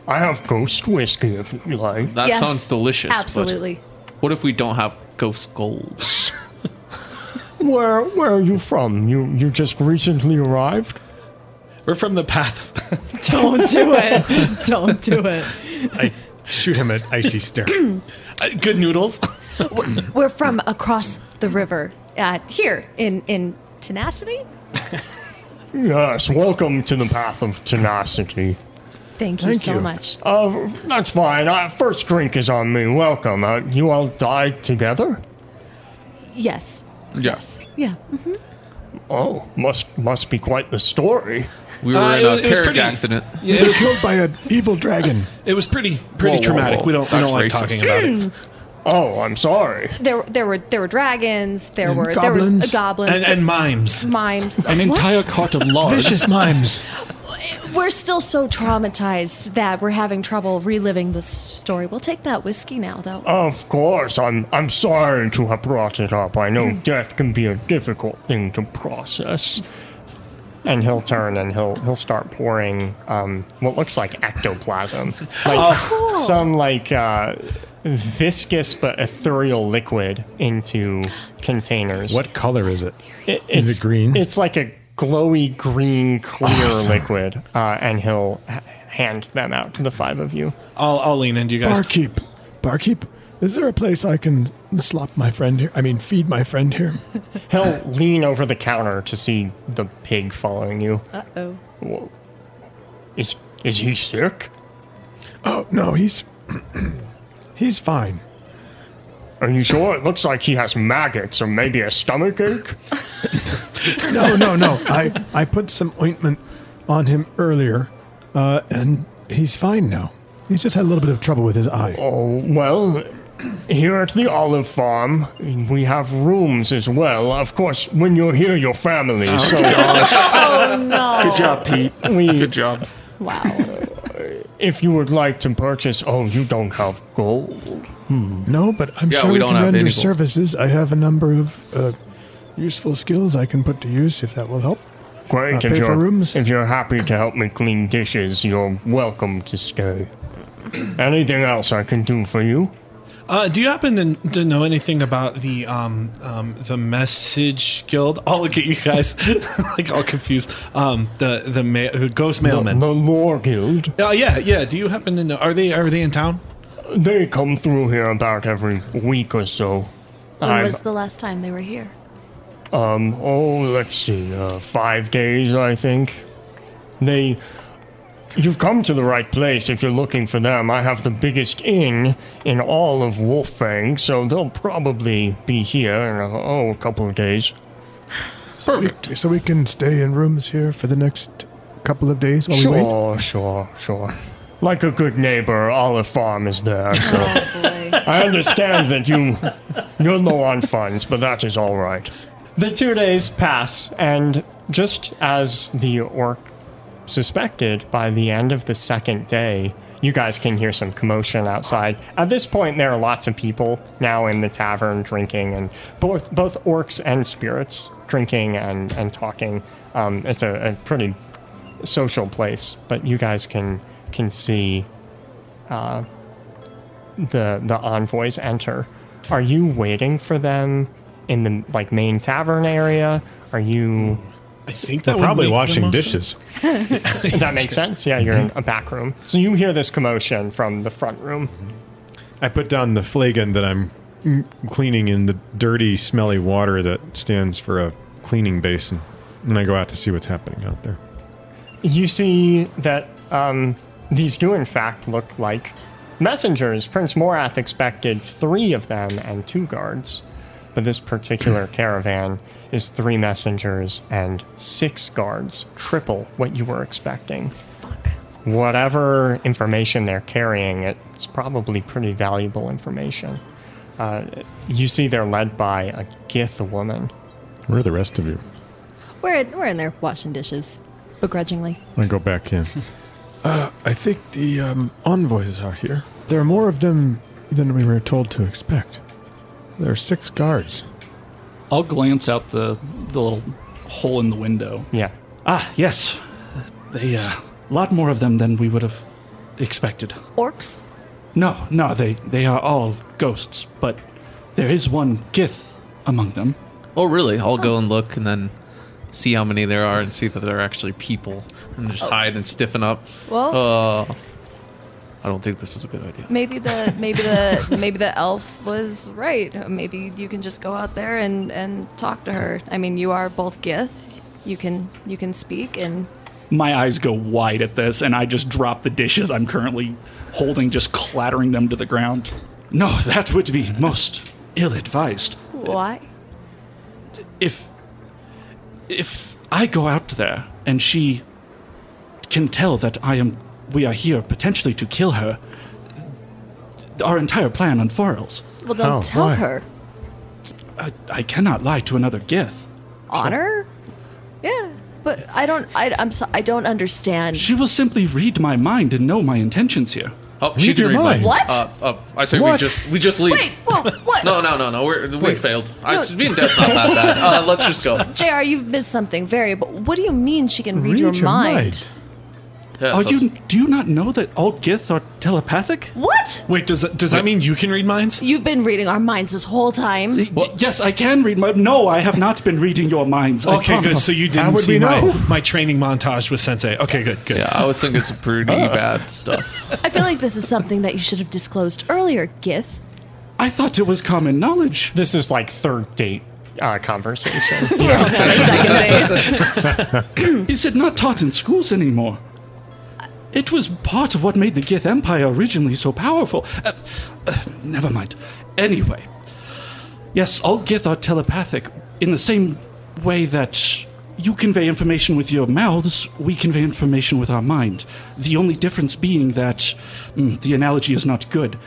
I have ghost whiskey if you like. That Yes, sounds delicious. but Absolutely. What if we don't have ghost gold? Where are you from? You just recently arrived? We're from the Path. Don't do it. Don't do it. I shoot him an icy stare. Good noodles. We're from across the river. Here in Tenacity. Yes, welcome to the Path of Tenacity. Thank you Thank so you. much. That's fine. First drink is on me. Welcome. You all died together? Yes. Yes. Yeah. Oh, must be quite the story. We were in it a was carriage pretty- accident. Yeah, it was, Killed by an evil dragon. it was pretty Whoa, traumatic. whoa. We don't That's like racist. talking about it. Oh, I'm sorry. There were dragons. There And were goblins. goblins. And mimes. mimes. An What? entire cart of lard. Vicious mimes. We're still so traumatized that we're having trouble reliving the story. We'll take that whiskey now, though. Of course, I'm sorry to have brought it up. I know death can be a difficult thing to process. And he'll turn and he'll start pouring what looks like ectoplasm, like some viscous but ethereal liquid into containers. What color is it? It's, Is it green? It's like a glowy green, clear liquid, and he'll hand them out to the five of you. I'll lean into you guys. Barkeep, is there a place I can slop my friend here? I mean, feed my friend here? He'll lean over the counter to see the pig following you. Uh-oh. Whoa. Is he sick? Oh, no, he's fine. Are you sure? It looks like he has maggots or maybe a stomach ache. No. I put some ointment on him earlier, and he's fine now. He's just had a little bit of trouble with his eye. Oh, well, here at the Olive Farm, we have rooms as well. Of course, when you're here, your family. So Oh no! Good job, Pete. Good job. Wow. if you would like to purchase, you don't have gold. No, but I'm Yeah, sure we we don't can have render any gold. services. I have a number of useful skills I can put to use if that will help. Great. Pay for rooms? If you're happy to help me clean dishes, you're welcome to stay. Anything else I can do for you? Do you happen to know anything about the Message Guild? I'll look at you guys like all confused. The Ghost Mailmen. The Lore Guild. Yeah. Do you happen to know? Are they in town? They come through here about every week or so. When was the last time they were here? Let's see, 5 days, I think. You've come to the right place if you're looking for them. I have the biggest inn in all of Wolffang, so they'll probably be here in a couple of days. Perfect. So we can stay in rooms here for the next couple of days while we wait? Sure. Like a good neighbor, Olive Farm is there, so Oh boy. I understand that you're low on funds, but that is all right. The 2 days pass, and just as the orc suspected, by the end of the second day, you guys can hear some commotion outside. At this point, there are lots of people now in the tavern drinking, and both orcs and spirits drinking and talking. It's a pretty social place, but you guys can see the envoys enter. Are you waiting for them in the main tavern area? Are you? I think that We're would probably make the washing most dishes. sense. That makes sense. Yeah, you're in a back room. So you hear this commotion from the front room. I put down the flagon that I'm cleaning in the dirty, smelly water that stands for a cleaning basin. And I go out to see what's happening out there. You see that these do in fact look like messengers. Prince Morath expected 3 of them and 2 guards, but this particular caravan is 3 messengers and 6 guards, triple what you were expecting. Fuck. Whatever information they're carrying, it's probably pretty valuable information. You see they're led by a Gith woman. Where are the rest of you? We're in there washing dishes, begrudgingly. I go back in. I think the envoys are here. There are more of them than we were told to expect. There are 6 guards. I'll glance out the little hole in the window. Yeah. Ah, yes. They, a lot more of them than we would have expected. Orcs? No, they are all ghosts, but there is one Gith among them. Oh, really? I'll go and look and then see how many there are and see that they're actually people and just hide and stiffen up. Well, I don't think this is a good idea. maybe the elf was right. Maybe you can just go out there and talk to her. I mean, you are both Gith. You can speak and. My eyes go wide at this, and I just drop the dishes I'm currently holding, just clattering them to the ground. No, that would be most ill-advised. Why? If I go out there and she can tell that we are here potentially to kill her, our entire plan unfurls. Well, don't tell why? her. I cannot lie to another Gith. Honor? Yeah, but I don't understand. She will simply read my mind and know my intentions here. Oh, she Read can your read mind. minds. What? I say What? we just leave. Wait, whoa, what? No. We failed. Being dead's not that bad. Let's just go. JR, you've missed something but what do you mean she can read your mind? Yeah, Do you not know that all Gith are telepathic? What? Wait, does that mean you can read minds? You've been reading our minds this whole time. Yes, I can read my. No, I have not been reading your minds. I Okay, good. promise. So you How didn't would see we know? my training montage with Sensei. Okay, good. Yeah, I was thinking some pretty bad stuff. I feel like this is something that you should have disclosed earlier, Gith. I thought it was common knowledge. This is like 3rd date conversation. We're also on a second date. Is it not taught in schools anymore? It was part of what made the Gith Empire originally so powerful. Never mind. Anyway, yes, all Gith are telepathic in the same way that you convey information with your mouths, we convey information with our mind. The only difference being that the analogy is not good.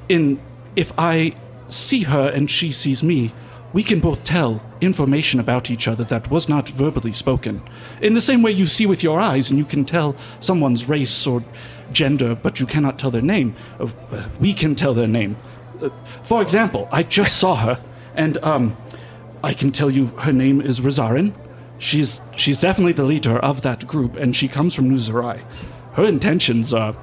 If I see her and she sees me, we can both tell information about each other that was not verbally spoken. In the same way you see with your eyes and you can tell someone's race or gender, but you cannot tell their name, we can tell their name. For example, I just saw her, and I can tell you her name is Rosarin. She's definitely the leader of that group, and she comes from New Zerai. Her intentions are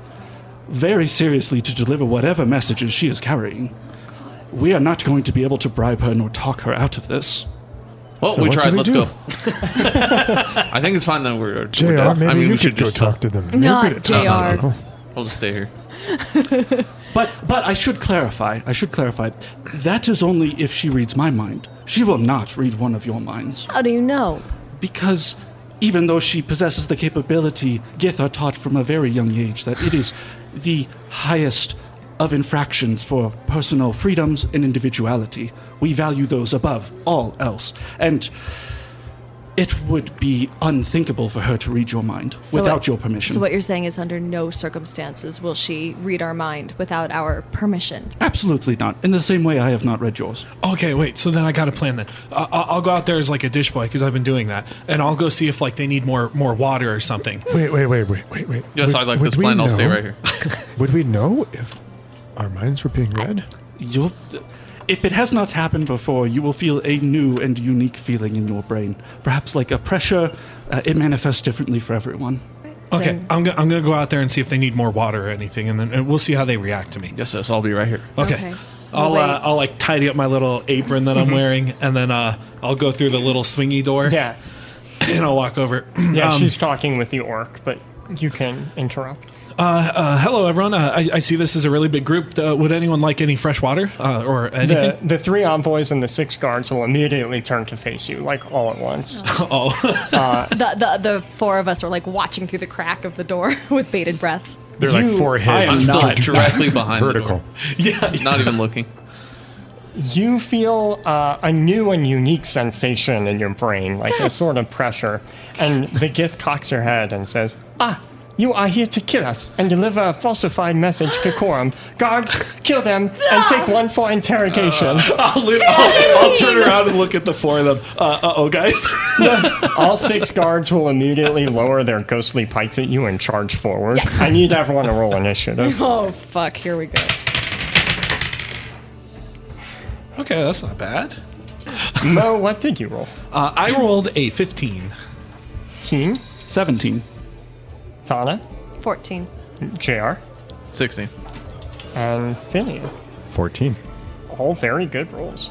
very seriously to deliver whatever messages she is carrying. We are not going to be able to bribe her nor talk her out of this. Well, So we what tried. do we Let's do? go. I think it's fine that we're JR, done. maybe I mean, you we should go just talk to them. Not You're good at talking to JR. people. I'll just stay here. But I should clarify. That is only if she reads my mind. She will not read one of your minds. How do you know? Because even though she possesses the capability, Gith are taught from a very young age that it is the highest of infractions for personal freedoms and individuality. We value those above all else. And it would be unthinkable for her to read your mind without your permission. So what you're saying is under no circumstances will she read our mind without our permission. Absolutely not. In the same way I have not read yours. Okay, wait. So then I got a plan then. I'll go out there as like a dish boy because I've been doing that, and I'll go see if like they need more water or something. Wait. Yes, I like this plan. I'll stay right here. Would we know if our minds were being read? If it has not happened before, you will feel a new and unique feeling in your brain. Perhaps like a pressure. It manifests differently for everyone. Okay, Then- I'm gonna go out there and see if they need more water or anything, and then we'll see how they react to me. Yes, I'll be right here. Okay. I'll like tidy up my little apron that I'm wearing, and then I'll go through the little swingy door. Yeah. And I'll walk over. Yeah, she's talking with the orc, but you can interrupt. Hello, everyone. I see this is a really big group. Would anyone like any fresh water or anything? The 3 envoys and the 6 guards will immediately turn to face you, like all at once. The 4 of us are like watching through the crack of the door with bated breaths. They're like 4 heads. I'm still not directly behind vertical. the door. Yeah. Not even looking. You feel a new and unique sensation in your brain, like a sort of pressure. And the Gith cocks her head and says, you are here to kill us and deliver a falsified message to Quorum. Guards, kill them and take one for interrogation. I'll turn around and look at the 4 of them. Guys. All 6 guards will immediately lower their ghostly pikes at you and charge forward. I need everyone to roll initiative. Oh, fuck. Here we go. Okay, that's not bad. Mo, what did you roll? I rolled a 15. Keen, 17. Tana, 14. JR, 16. and Finian. 14. All very good rolls.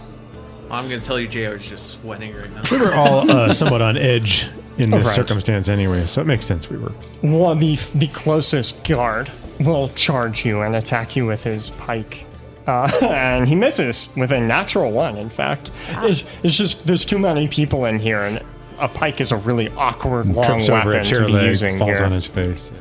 I'm going to tell you JR is just sweating right now. We were all somewhat on edge in this Right. circumstance anyway, so it makes sense we were. Well, the closest guard will charge you and attack you with his pike. And he misses with a natural 1, in fact. It's just, there's too many people in here, and a pike is a really awkward, long Trips over weapon a chair to be leg, using falls here. on his face.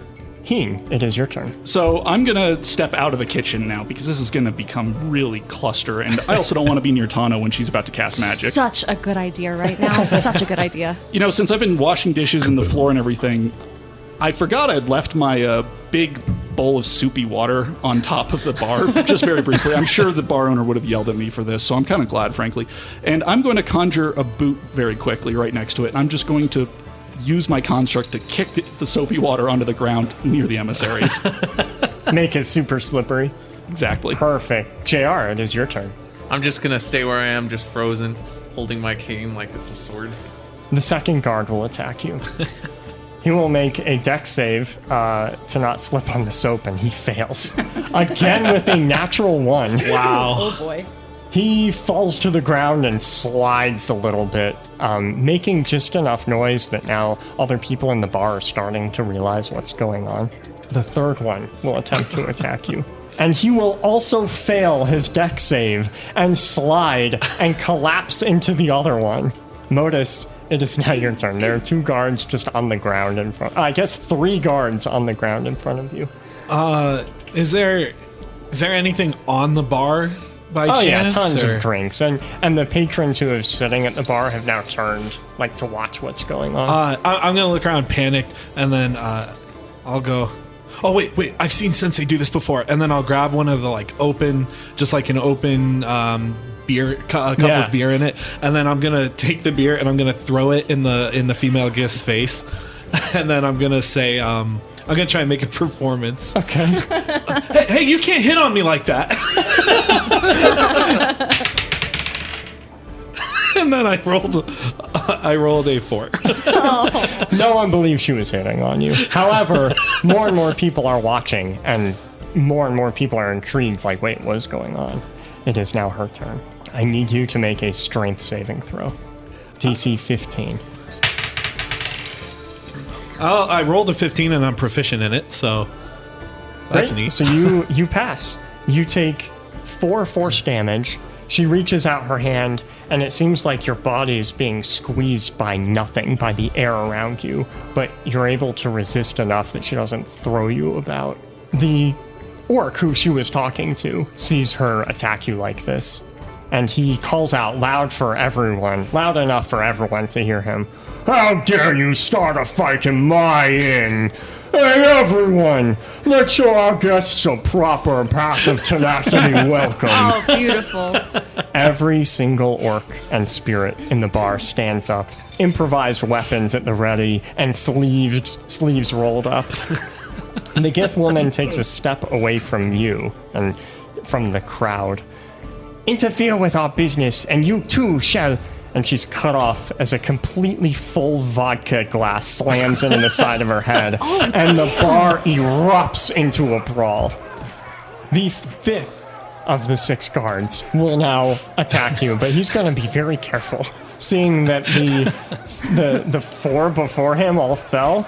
Heen, it is your turn. So I'm going to step out of the kitchen now because this is going to become really cluster. And I also don't want to be near Tana when she's about to cast magic. Such a good idea right now. Such a good idea. You know, since I've been washing dishes in the floor and everything, I forgot I'd left my big bowl of soupy water on top of the bar, just very briefly. I'm sure the bar owner would have yelled at me for this, so I'm kind of glad, frankly. And I'm going to conjure a boot very quickly right next to it, and I'm just going to use my construct to kick the soapy water onto the ground near the emissaries. Make it super slippery. Exactly. Perfect. JR, it is your turn. I'm just going to stay where I am, just frozen, holding my cane like it's a sword. The second guard will attack you. He will make a dex save to not slip on the soap, and he fails. Again with a natural 1. Wow. Oh, boy. He falls to the ground and slides a little bit, making just enough noise that now other people in the bar are starting to realize what's going on. The third one will attempt to attack you. And he will also fail his dex save and slide and collapse into the other one. Modus, it is now your turn. There are 2 guards just on the ground in front. I guess 3 guards on the ground in front of you. Is there anything on the bar by Oh chance? yeah, tons or- of drinks, and the patrons who are sitting at the bar have now turned like to watch what's going on. I'm gonna look around, panicked, and then I'll go. Oh wait! I've seen Sensei do this before, and then I'll grab one of the like open, just like an open beer, a cup Yeah. with beer in it, and then I'm gonna take the beer and I'm gonna throw it in the female guest's face, and then I'm gonna say, I'm gonna try and make a performance. Okay. Hey, you can't hit on me like that. And then I rolled a 4. No one believes she was hitting on you. However, more and more people are watching, and more people are intrigued, like, wait, what is going on? It is now her turn. I need you to make a strength saving throw. DC 15. Oh, I rolled a 15 and I'm proficient in it, so that's Great. neat. So you pass. You take 4 force damage. She reaches out her hand, and it seems like your body is being squeezed by nothing, by the air around you, but you're able to resist enough that she doesn't throw you about. The orc who she was talking to sees her attack you like this, and he calls out loud enough for everyone to hear him. How dare you start a fight in my inn? Hey everyone, let's show our guests a proper Path of Tenacity welcome. Oh, beautiful. Every single orc and spirit in the bar stands up, improvised weapons at the ready, and sleeves rolled up. And the Gith woman takes a step away from you and from the crowd. Interfere with our business, and you too shall... And she's cut off as a completely full vodka glass slams into the side of her head, and the bar erupts into a brawl. The 5th of the 6 guards will now attack you, but he's going to be very careful, seeing that the 4 before him all fell.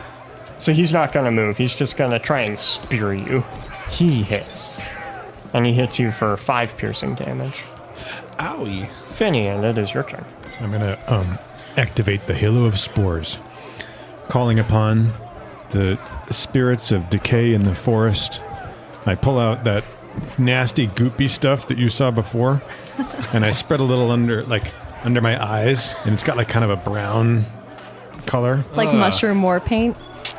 So he's not going to move. He's just going to try and spear you. He hits. And he hits you for 5 piercing damage. Owie. Finian, it is your turn. I'm going to activate the Halo of Spores, calling upon the spirits of decay in the forest. I pull out that nasty, goopy stuff that you saw before, and I spread a little under my eyes, and it's got like kind of a brown color. Like mushroom war paint.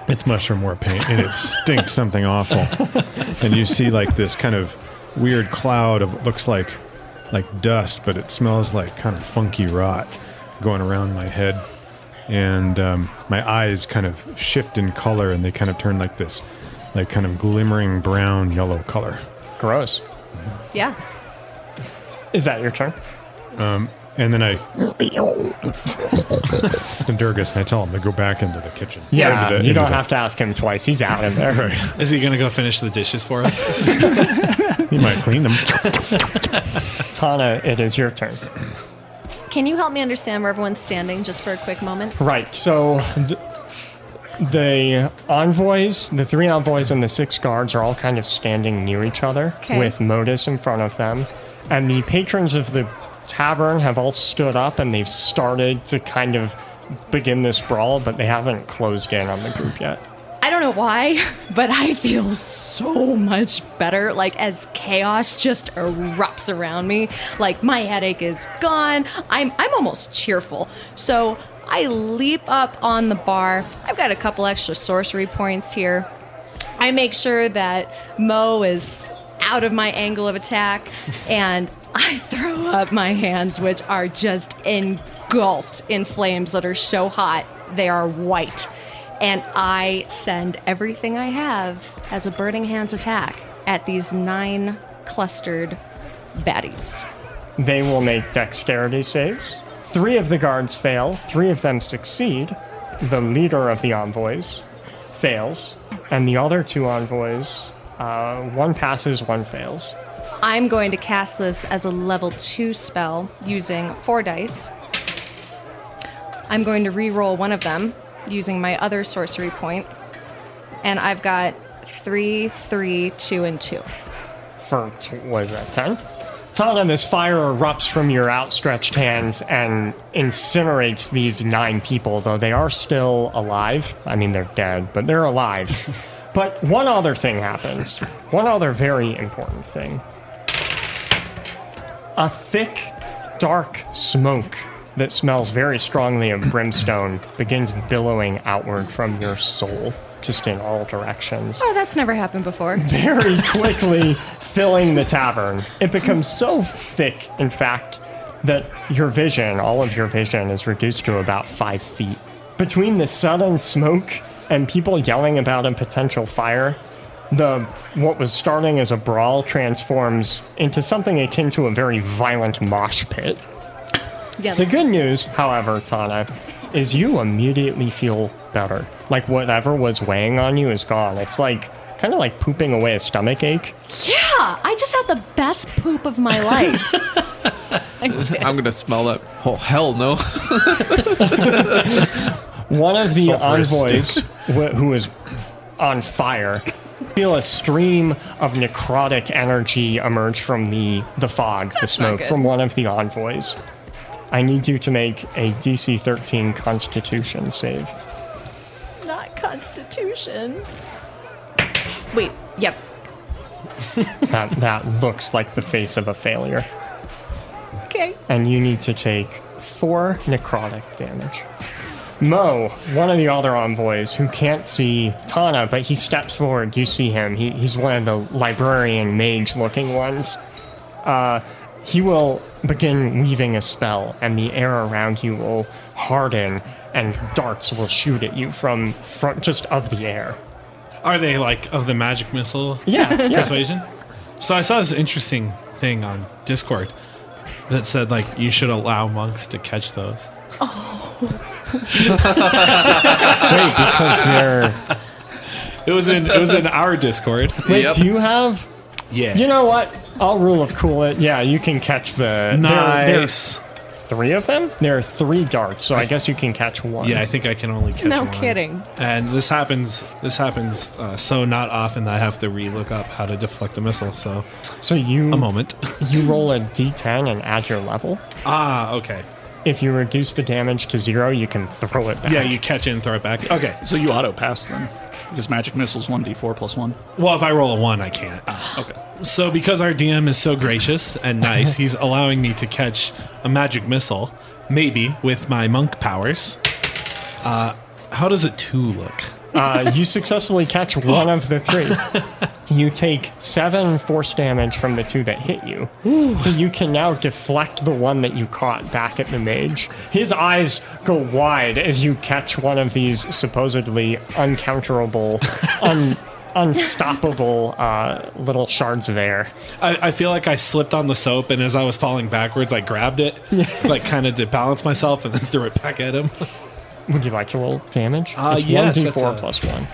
It's mushroom war paint, and it stinks something awful. And you see like this kind of weird cloud of what looks like dust, but it smells like kind of funky rot going around my head. And my eyes kind of shift in color, and they kind of turn like this, like kind of glimmering brown yellow color. Gross. Yeah. Is that your turn? And then I Durgus, and I tell him to go back into the kitchen. Yeah, Into the- you into don't the- have to ask him twice. He's out of there. Right. Is he going to go finish the dishes for us? He might clean them. Tana, it is your turn. Can you help me understand where everyone's standing just for a quick moment? Right, so the envoys, the 3 envoys and the 6 guards are all kind of standing near each other Okay. with Modus in front of them. And the patrons of the tavern have all stood up and they've started to kind of begin this brawl, but they haven't closed in on the group yet. I don't know why, but I feel so much better. Like as chaos just erupts around me, like my headache is gone. I'm almost cheerful. So I leap up on the bar. I've got a couple extra sorcery points here. I make sure that Mo is out of my angle of attack, and I throw up my hands, which are just engulfed in flames that are so hot they are white. And I send everything I have as a Burning Hands attack at these 9 clustered baddies. They will make dexterity saves. 3 of the guards fail, 3 of them succeed. The leader of the envoys fails, and the other 2 envoys, 1 passes, 1 fails. I'm going to cast this as a level 2 spell using 4 dice. I'm going to re-roll one of them using my other sorcery point. And I've got 3, 3, 2, and 2. For, what is that, 10? Tana, this fire erupts from your outstretched hands and incinerates these 9 people, though they are still alive. I mean, they're dead, but they're alive. But one other thing happens. One other very important thing. A thick, dark smoke that smells very strongly of brimstone begins billowing outward from your soul, just in all directions. Oh, that's never happened before. Very quickly filling the tavern. It becomes so thick, in fact, that your vision, all of your vision, is reduced to about 5 feet. Between the sudden smoke and people yelling about a potential fire, what was starting as a brawl transforms into something akin to a very violent mosh pit. Yeah, The good news, however, Tana, is you immediately feel better. Like whatever was weighing on you is gone. It's like kind of like pooping away a stomach ache. yeah, I just had the best poop of my life. I did. I'm gonna smell that. Oh hell no! One of the Sulfurous envoys who is on fire feel a stream of necrotic energy emerge from the fog, the not smoke, good. from one of the envoys. I need you to make a DC 13 Constitution save. Not Constitution. Wait, yep. That looks like the face of a failure. Okay. And you need to take 4 necrotic damage. Mo, one of the other envoys who can't see Tana, but he steps forward. You see him. He's one of the librarian mage-looking ones. He will begin weaving a spell, and the air around you will harden, and darts will shoot at you from just of the air. Are they like of the magic missile Yeah, yeah. persuasion? So I saw this interesting thing on Discord that said like you should allow monks to catch those. Wait, because they're... It was in our Discord. Wait, Yep. do you have... Yeah. You know what? I'll rule of cool it. Yeah, you can catch the... Nice. Three of them? There are 3 darts, so I guess you can catch one. Yeah, I think I can only catch No one. kidding. And this happens so not often that I have to re-look up how to deflect a missile. So So you a moment. you roll a d10 and add your level. Okay. If you reduce the damage to 0, you can throw it back. Yeah, you catch it and throw it back. Okay. So you auto pass then, because magic missiles 1d4 plus 1. Well, if I roll a 1, I can't. Okay. So because our DM is so gracious and nice, he's allowing me to catch a magic missile, maybe with my monk powers. How does a 2 look? You successfully catch one of the 3. You take 7 force damage from the 2 that hit you. You can now deflect the one that you caught back at the mage. His eyes go wide as you catch one of these supposedly uncounterable, unstoppable little shards of air. I feel like I slipped on the soap, and as I was falling backwards, I grabbed it, like kind of to balance myself, and then threw it back at him. Would you like to roll damage? It's yes, 1d4 that's plus 1.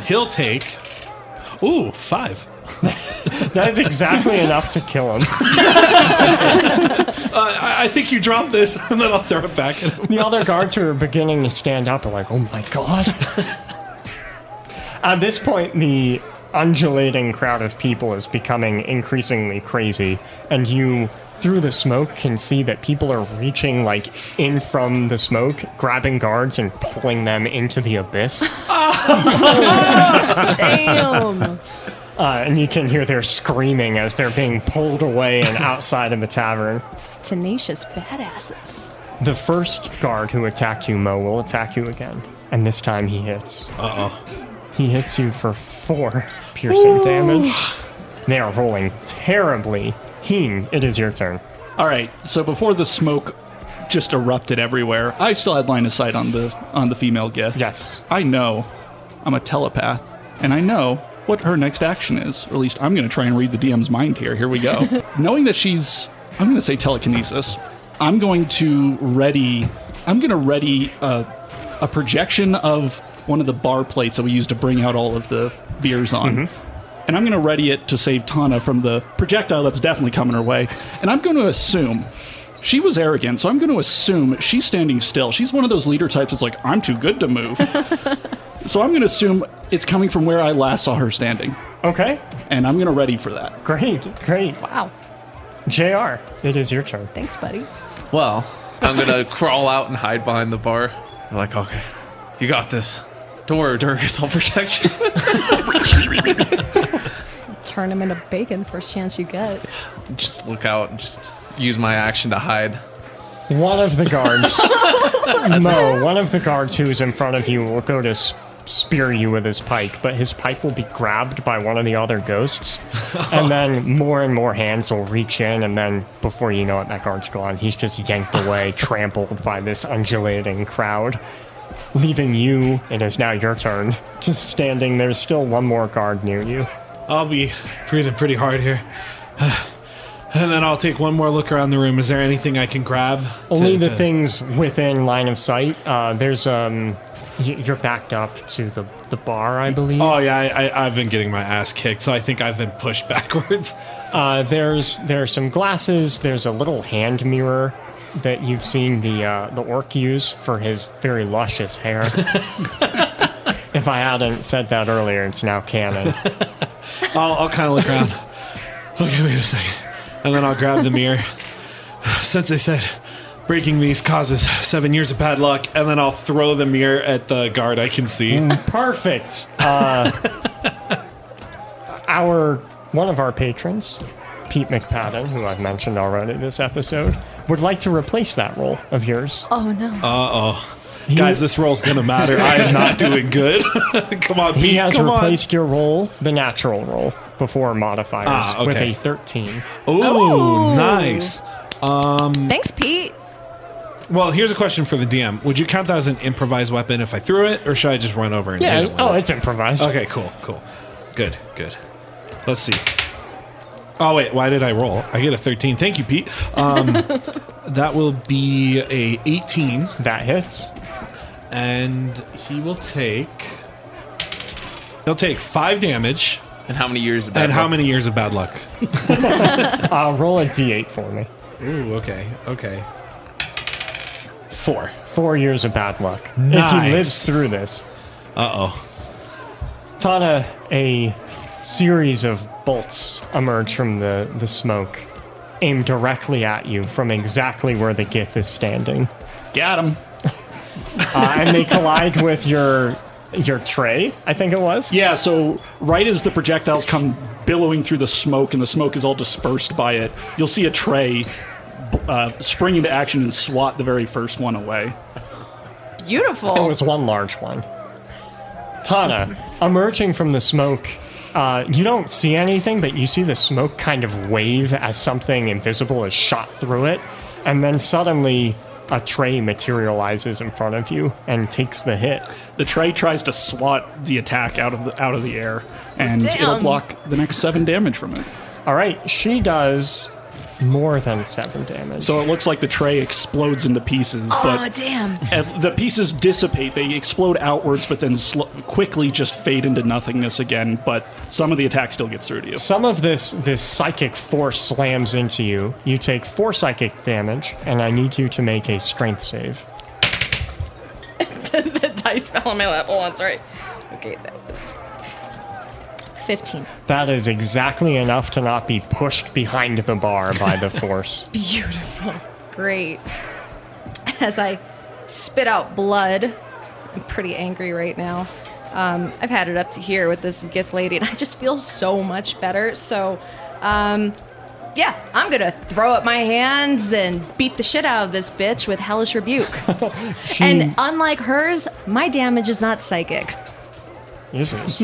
He'll take 5. That is exactly enough to kill him. I think you drop this, and then I'll throw it back at him. The other guards who are beginning to stand up are like, oh my god. At this point, the undulating crowd of people is becoming increasingly crazy, and you, through the smoke, can see that people are reaching like in from the smoke, grabbing guards and pulling them into the abyss. Damn. And you can hear their screaming as they're being pulled away and outside of the tavern. Tenacious badasses. The first guard who attacked you, Mo, will attack you again. And this time he hits. He hits you for 4 piercing damage. They are rolling terribly. Heen, it is your turn. All right. So before the smoke just erupted everywhere, I still had line of sight on the female gift. Yes. I know I'm a telepath, and I know what her next action is. Or at least I'm going to try and read the DM's mind here. Here we go. Knowing that I'm going to say telekinesis. I'm going to ready a projection of one of the bar plates that we use to bring out all of the beers on. And I'm going to ready it to save Tana from the projectile that's definitely coming her way. And I'm going to assume she was arrogant, so I'm going to assume she's standing still. She's one of those leader types that's like, I'm too good to move. So I'm going to assume it's coming from where I last saw her standing. Okay. And I'm going to ready for that. Great. Wow. JR, it is your turn. Thanks, buddy. Well, I'm gonna crawl out and hide behind the bar. I'm like, okay, you got this. Don't worry, Durgus, I'll protect you. Turn him into bacon first chance you get. Just look out and just use my action to hide. One of the guards, Mo, one of the guards who's in front of you will go to spear you with his pike, but his pike will be grabbed by one of the other ghosts, and then more and more hands will reach in, and then before you know it, that guard's gone. He's just yanked away, trampled by this undulating crowd, leaving you. It is now your turn. Just standing. There's still one more guard near you. I'll be breathing pretty hard here. And then I'll take one more look around the room. Is there anything I can grab? Only the things within line of sight. There's you're backed up to the bar, I believe. Oh yeah, I've been getting my ass kicked, so I think I've been pushed backwards. There's some glasses. There's a little hand mirror that you've seen the orc use for his very luscious hair. If I hadn't said that earlier, it's now canon. I'll kind of look around. Okay, wait a second. And then I'll grab the mirror. Since they said breaking these causes 7 years of bad luck, and then I'll throw the mirror at the guard I can see. Perfect. One of our patrons, Pete McPadden, who I've mentioned already this episode, would like to replace that role of yours. Oh, no. Uh-oh. Guys, this roll's gonna matter. I am not doing good. Come on, Pete. He has come replaced your role, the natural role, before modifiers, okay. with a 13. Oh, nice. Thanks, Pete. Well, here's a question for the DM. Would you count that as an improvised weapon if I threw it, or should I just run over and hit it with it? It's improvised. Okay, cool. Good. Let's see. Oh, wait, why did I roll? I get a 13. Thank you, Pete. That will be a 18. That hits. And he'll take 5 damage, And how many years of bad And how luck? many years of bad luck? Roll a d8 for me. Ooh, okay. 4. 4 years of bad luck. If Nice. he lives through this. Uh-oh. Tana, a series of bolts emerge from the smoke, aimed directly at you from exactly where the GIF is standing. Got him. And they collide with your tray, I think it was. Yeah, so right as the projectiles come billowing through the smoke and the smoke is all dispersed by it, you'll see a tray spring into action and swat the very first one away. Beautiful. It was one large one. Tana, emerging from the smoke, you don't see anything, but you see the smoke kind of wave as something invisible is shot through it, and then suddenly a tray materializes in front of you and takes the hit. The tray tries to swat the attack out of the air, and Damn. it'll block the next 7 damage from it. All right, she does more than 7 damage. So it looks like the tray explodes into pieces, but damn. the pieces dissipate. They explode outwards, but then quickly just fade into nothingness again. But some of the attack still gets through to you. Some of this psychic force slams into you. You take 4 psychic damage, and I need you to make a strength save. The dice fell on my lap. Hold on, sorry. Okay, that's 15. That is exactly enough to not be pushed behind the bar by the force. Beautiful. Great. As I spit out blood, I'm pretty angry right now. I've had it up to here with this gift lady, and I just feel so much better. So, yeah, I'm going to throw up my hands and beat the shit out of this bitch with Hellish Rebuke. And unlike hers, my damage is not psychic. Jesus.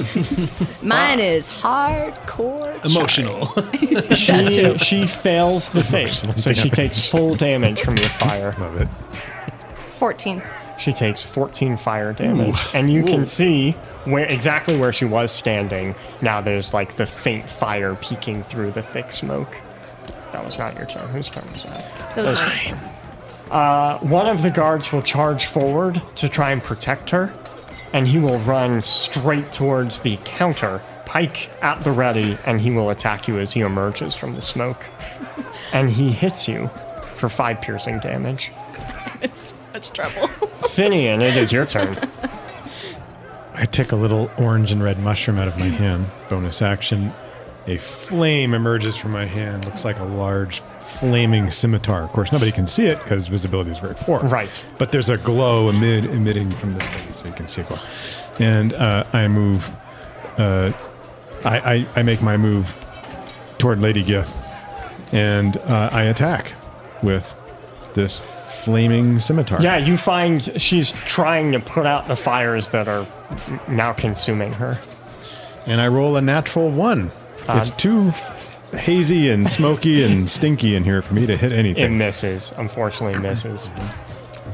Mine is hardcore Emotional. She fails the save, so she takes full damage from your fire. Love it. 14. She takes 14 fire damage, and you can see exactly where she was standing. Now there's like the faint fire peeking through the thick smoke. That was not your turn. Whose turn was that? Those mine. One of the guards will charge forward to try and protect her, and he will run straight towards the counter, pike at the ready, and he will attack you as he emerges from the smoke. And he hits you for 5 piercing damage. It's so much trouble. Finian, it is your turn. I take a little orange and red mushroom out of my hand. Bonus action. A flame emerges from my hand. Looks like a large flaming scimitar. Of course, nobody can see it because visibility is very poor. Right. But there's a glow emitting from this thing, so you can see a glow. And I move. I make my move toward Lady Gith, and I attack with this flaming scimitar. Yeah, you find she's trying to put out the fires that are now consuming her. And I roll a natural 1. It's too hazy and smoky and stinky in here for me to hit It anything. misses. Unfortunately, misses.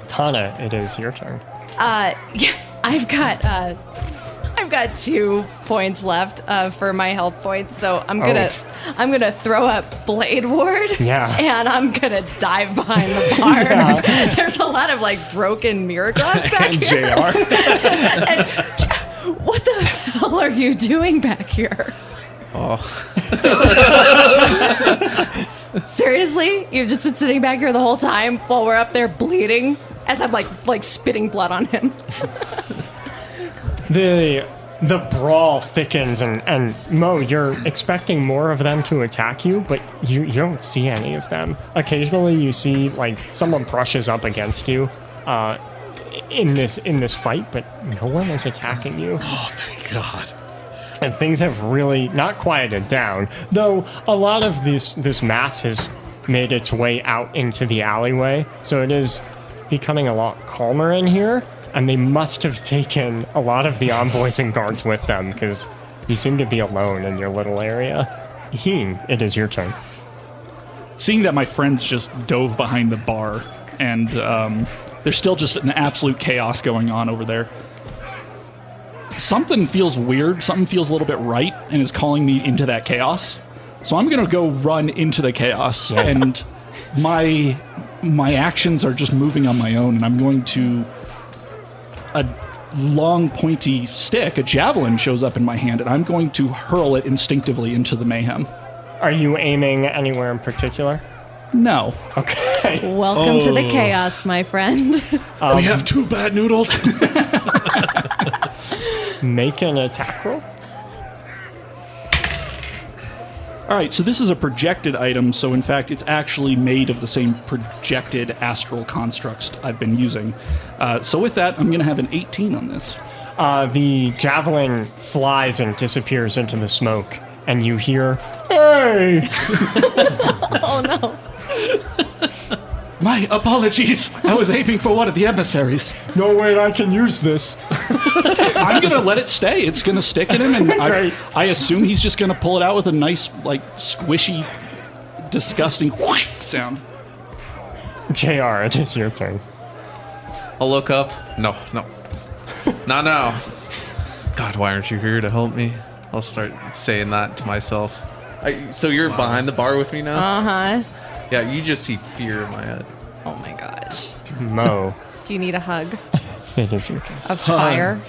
Tana, it is your turn. Yeah, I've got 2 points left for my health points, so I'm gonna throw up Blade Ward. Yeah. And I'm gonna dive behind the bar. There's a lot of like broken mirror glass back here. JR. And what the hell are you doing back here? Seriously? You've just been sitting back here the whole time while we're up there bleeding as I'm like spitting blood on him. The brawl thickens, and Mo, you're expecting more of them to attack you, but you don't see any of them. Occasionally, you see like someone brushes up against you in this fight, but no one is attacking you. Oh, thank God. And things have really not quieted down, though a lot of this mass has made its way out into the alleyway, so it is becoming a lot calmer in here. And they must have taken a lot of the envoys and guards with them, because you seem to be alone in your little area. Heen, it is your turn. Seeing that my friends just dove behind the bar, and there's still just an absolute chaos going on over there. Something feels weird, something feels a little bit right, and is calling me into that chaos. So I'm going to go run into the chaos, and my actions are just moving on my own, and I'm going to long, pointy stick, a javelin, shows up in my hand, and I'm going to hurl it instinctively into the mayhem. Are you aiming anywhere in particular? No. Okay. Welcome to the chaos, my friend. We have 2 bad noodles. Make an attack roll. All right, so this is a projected item, so in fact it's actually made of the same projected astral constructs I've been using. So with that, I'm going to have an 18 on this. The javelin flies and disappears into the smoke, and you hear, "Hey!" Oh no. My apologies. I was aiming for one of the emissaries. No way I can use this. I'm going to let it stay. It's going to stick in him, and Great. I assume he's just going to pull it out with a nice, like, squishy, disgusting sound. JR, it is your turn. I'll look up. No. Not now. God, why aren't you here to help me? I'll start saying that to myself. So you're behind the bar with me now? Uh-huh. Yeah, you just see fear in my head. Oh my gosh. Mo, Do you need a hug it is your turn. of fire?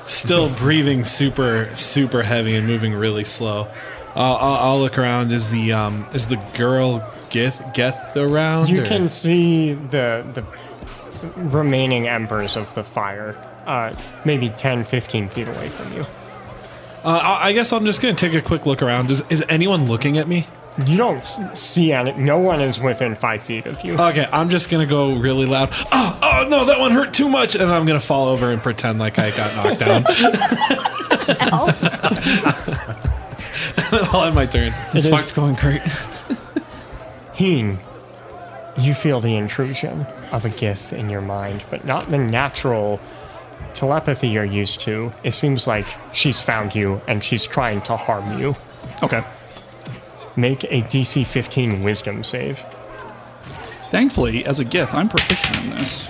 Still breathing super, super heavy and moving really slow. I'll look around. Is the girl Geth around? You or- can see the remaining embers of the fire, maybe 10, 15 feet away from you. I guess I'm just gonna take a quick look around. Is anyone looking at me? You don't see any. No one is within 5 feet of you. Okay, I'm just gonna go really loud. Oh no, that one hurt too much, and I'm gonna fall over and pretend like I got knocked down. I'll end my turn. It is- Fight's going great. Heen, you feel the intrusion of a Gith in your mind, but not the natural telepathy you're used to. It seems like she's found you and she's trying to harm you. Okay. Make a DC 15 wisdom save. Thankfully, as a gift, I'm proficient in this.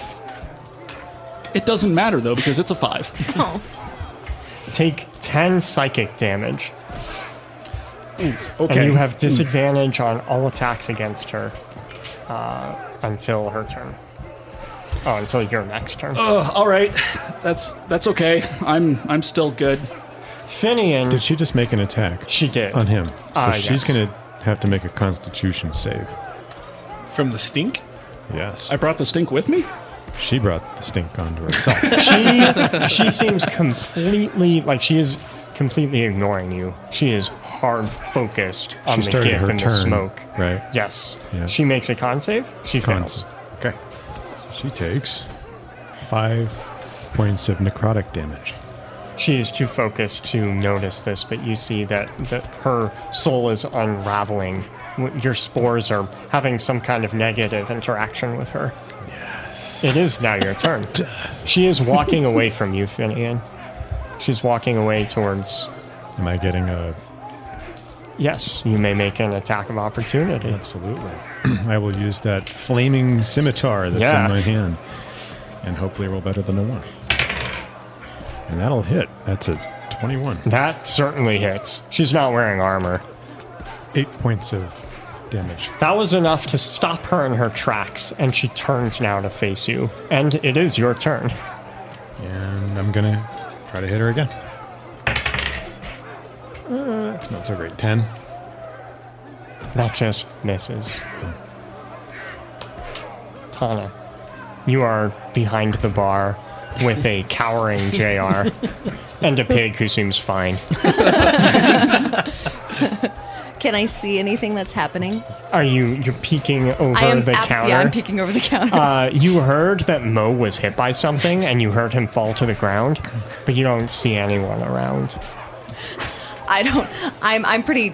It doesn't matter, though, because it's a 5. Oh. Take 10 psychic damage, Okay. and you have disadvantage on all attacks against her until her turn. Oh, until your next turn. All right. That's okay. I'm still good. Finian, Did she just make an attack she did. on him? So she's Yes. going to have to make a Constitution save. From the stink? Yes. I brought the stink with me? She brought the stink onto herself. She seems completely, like she is completely ignoring you. She is hard focused on She the started gif her and the turn, smoke. right? Yes. Yeah. She makes a con save. She fails. Okay. So she takes 5 points of necrotic damage. She is too focused to notice this, but you see that her soul is unraveling. Your spores are having some kind of negative interaction with her. Yes. It is now your turn. She is walking away from you, Finian. She's walking away towards... Am I getting a... Yes, you may make an attack of opportunity. Absolutely. I will use that flaming scimitar that's Yeah. in my hand. And hopefully roll better than a 1. And that'll hit. That's a 21. That certainly hits. She's not wearing armor. 8 points of damage. That was enough to stop her in her tracks, and she turns now to face you. And it is your turn. And I'm going to try to hit her again. It's not so great. 10. That just misses. Tana, you are behind the bar with a cowering JR and a pig who seems fine. Can I see anything that's happening? You're peeking over the counter? Yeah, I'm peeking over the counter. You heard that Mo was hit by something and you heard him fall to the ground, but you don't see anyone around. I'm pretty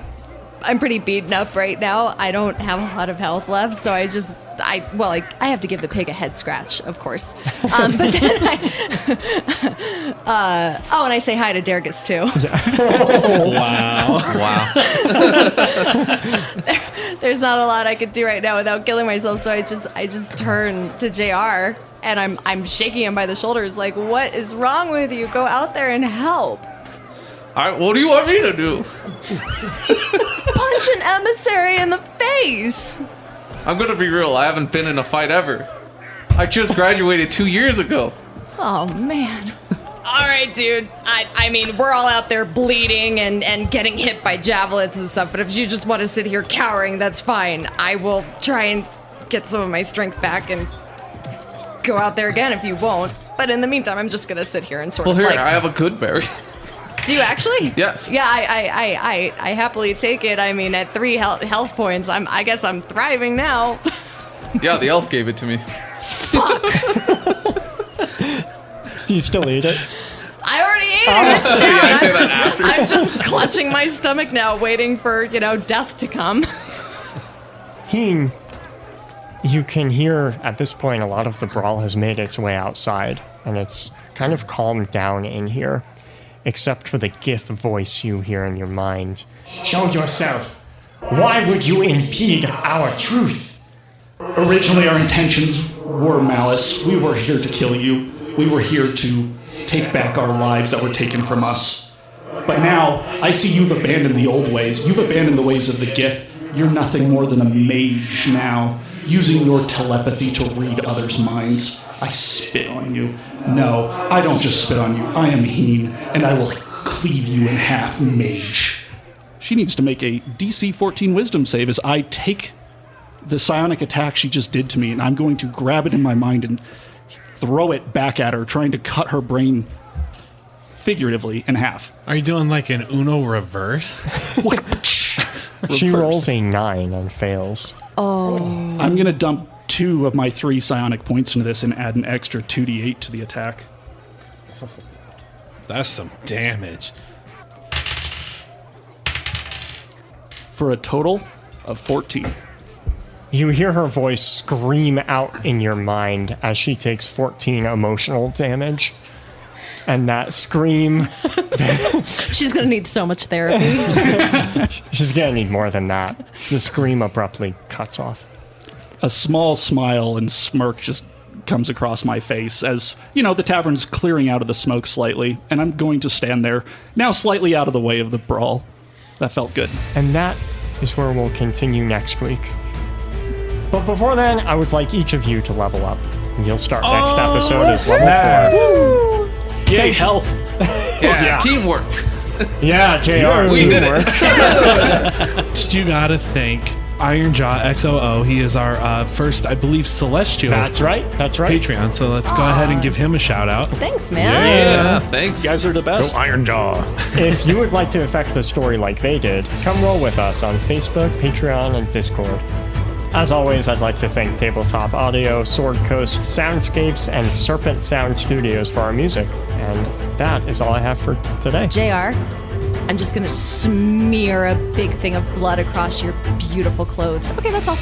beaten up right now. I don't have a lot of health left, so I have to give the pig a head scratch, of course. But then and I say hi to Dergus too. Wow. There's not a lot I could do right now without killing myself, so I just turn to JR and I'm shaking him by the shoulders like, what is wrong with you? Go out there and help. All right, what do you want me to do? Punch an emissary in the face. I'm gonna be real. I haven't been in a fight ever. I just graduated 2 years ago. Oh, man. All right, dude. I mean, we're all out there bleeding and getting hit by javelins and stuff, but if you just want to sit here cowering, that's fine. I will try and get some of my strength back and go out there again if you won't. But in the meantime, I'm just going to sit here and sort Well, of here, like... I have a good berry. Do you actually? Yes. Yeah, I happily take it. I mean, at 3 health points, I guess I'm thriving now. Yeah, the elf gave it to me. Do you still eat it? I already ate it. It's down. I'm just clutching my stomach now, waiting for, death to come. Heen, you can hear at this point a lot of the brawl has made its way outside, and it's kind of calmed down in here, except for the gith voice you hear in your mind. Show yourself. Why would you impede our truth? Originally, our intentions were malice. We were here to kill you. We were here to take back our lives that were taken from us. But now, I see you've abandoned the old ways. You've abandoned the ways of the Gith. You're nothing more than a mage now, using your telepathy to read others' minds. I spit on you. No, I don't just spit on you. I am Heen, and I will cleave you in half, mage. She needs to make a DC 14 wisdom save as I take the psionic attack she just did to me, and I'm going to grab it in my mind and throw it back at her, trying to cut her brain figuratively in half. Are you doing like an Uno reverse? She rolls a 9 and fails. I'm going to dump 2 of my 3 psionic points into this and add an extra 2d8 to the attack. That's some damage. For a total of 14. You hear her voice scream out in your mind as she takes 14 emotional damage. And that scream, She's going to need so much therapy. she's gonna need more than that. The scream abruptly cuts off. A small smile and smirk just comes across my face as, the tavern's clearing out of the smoke slightly, and I'm going to stand there, now slightly out of the way of the brawl. That felt good. And that is where we'll continue next week. But before then, I would like each of you to level up. You'll start next episode as level 4. Yay, health! Yeah, teamwork. Yeah, JR, We did teamwork. it. Just you gotta thank Ironjaw XOO. He is our first, I believe, celestial That's right. Patreon. So let's go ahead and give him a shout out. Thanks, man. Yeah, thanks. You guys are the best. Ironjaw. If you would like to affect the story like they did, come roll with us on Facebook, Patreon, and Discord. As always, I'd like to thank Tabletop Audio, Sword Coast Soundscapes, and Serpent Sound Studios for our music. And that is all I have for today. JR, I'm just going to smear a big thing of blood across your beautiful clothes. Okay, that's all.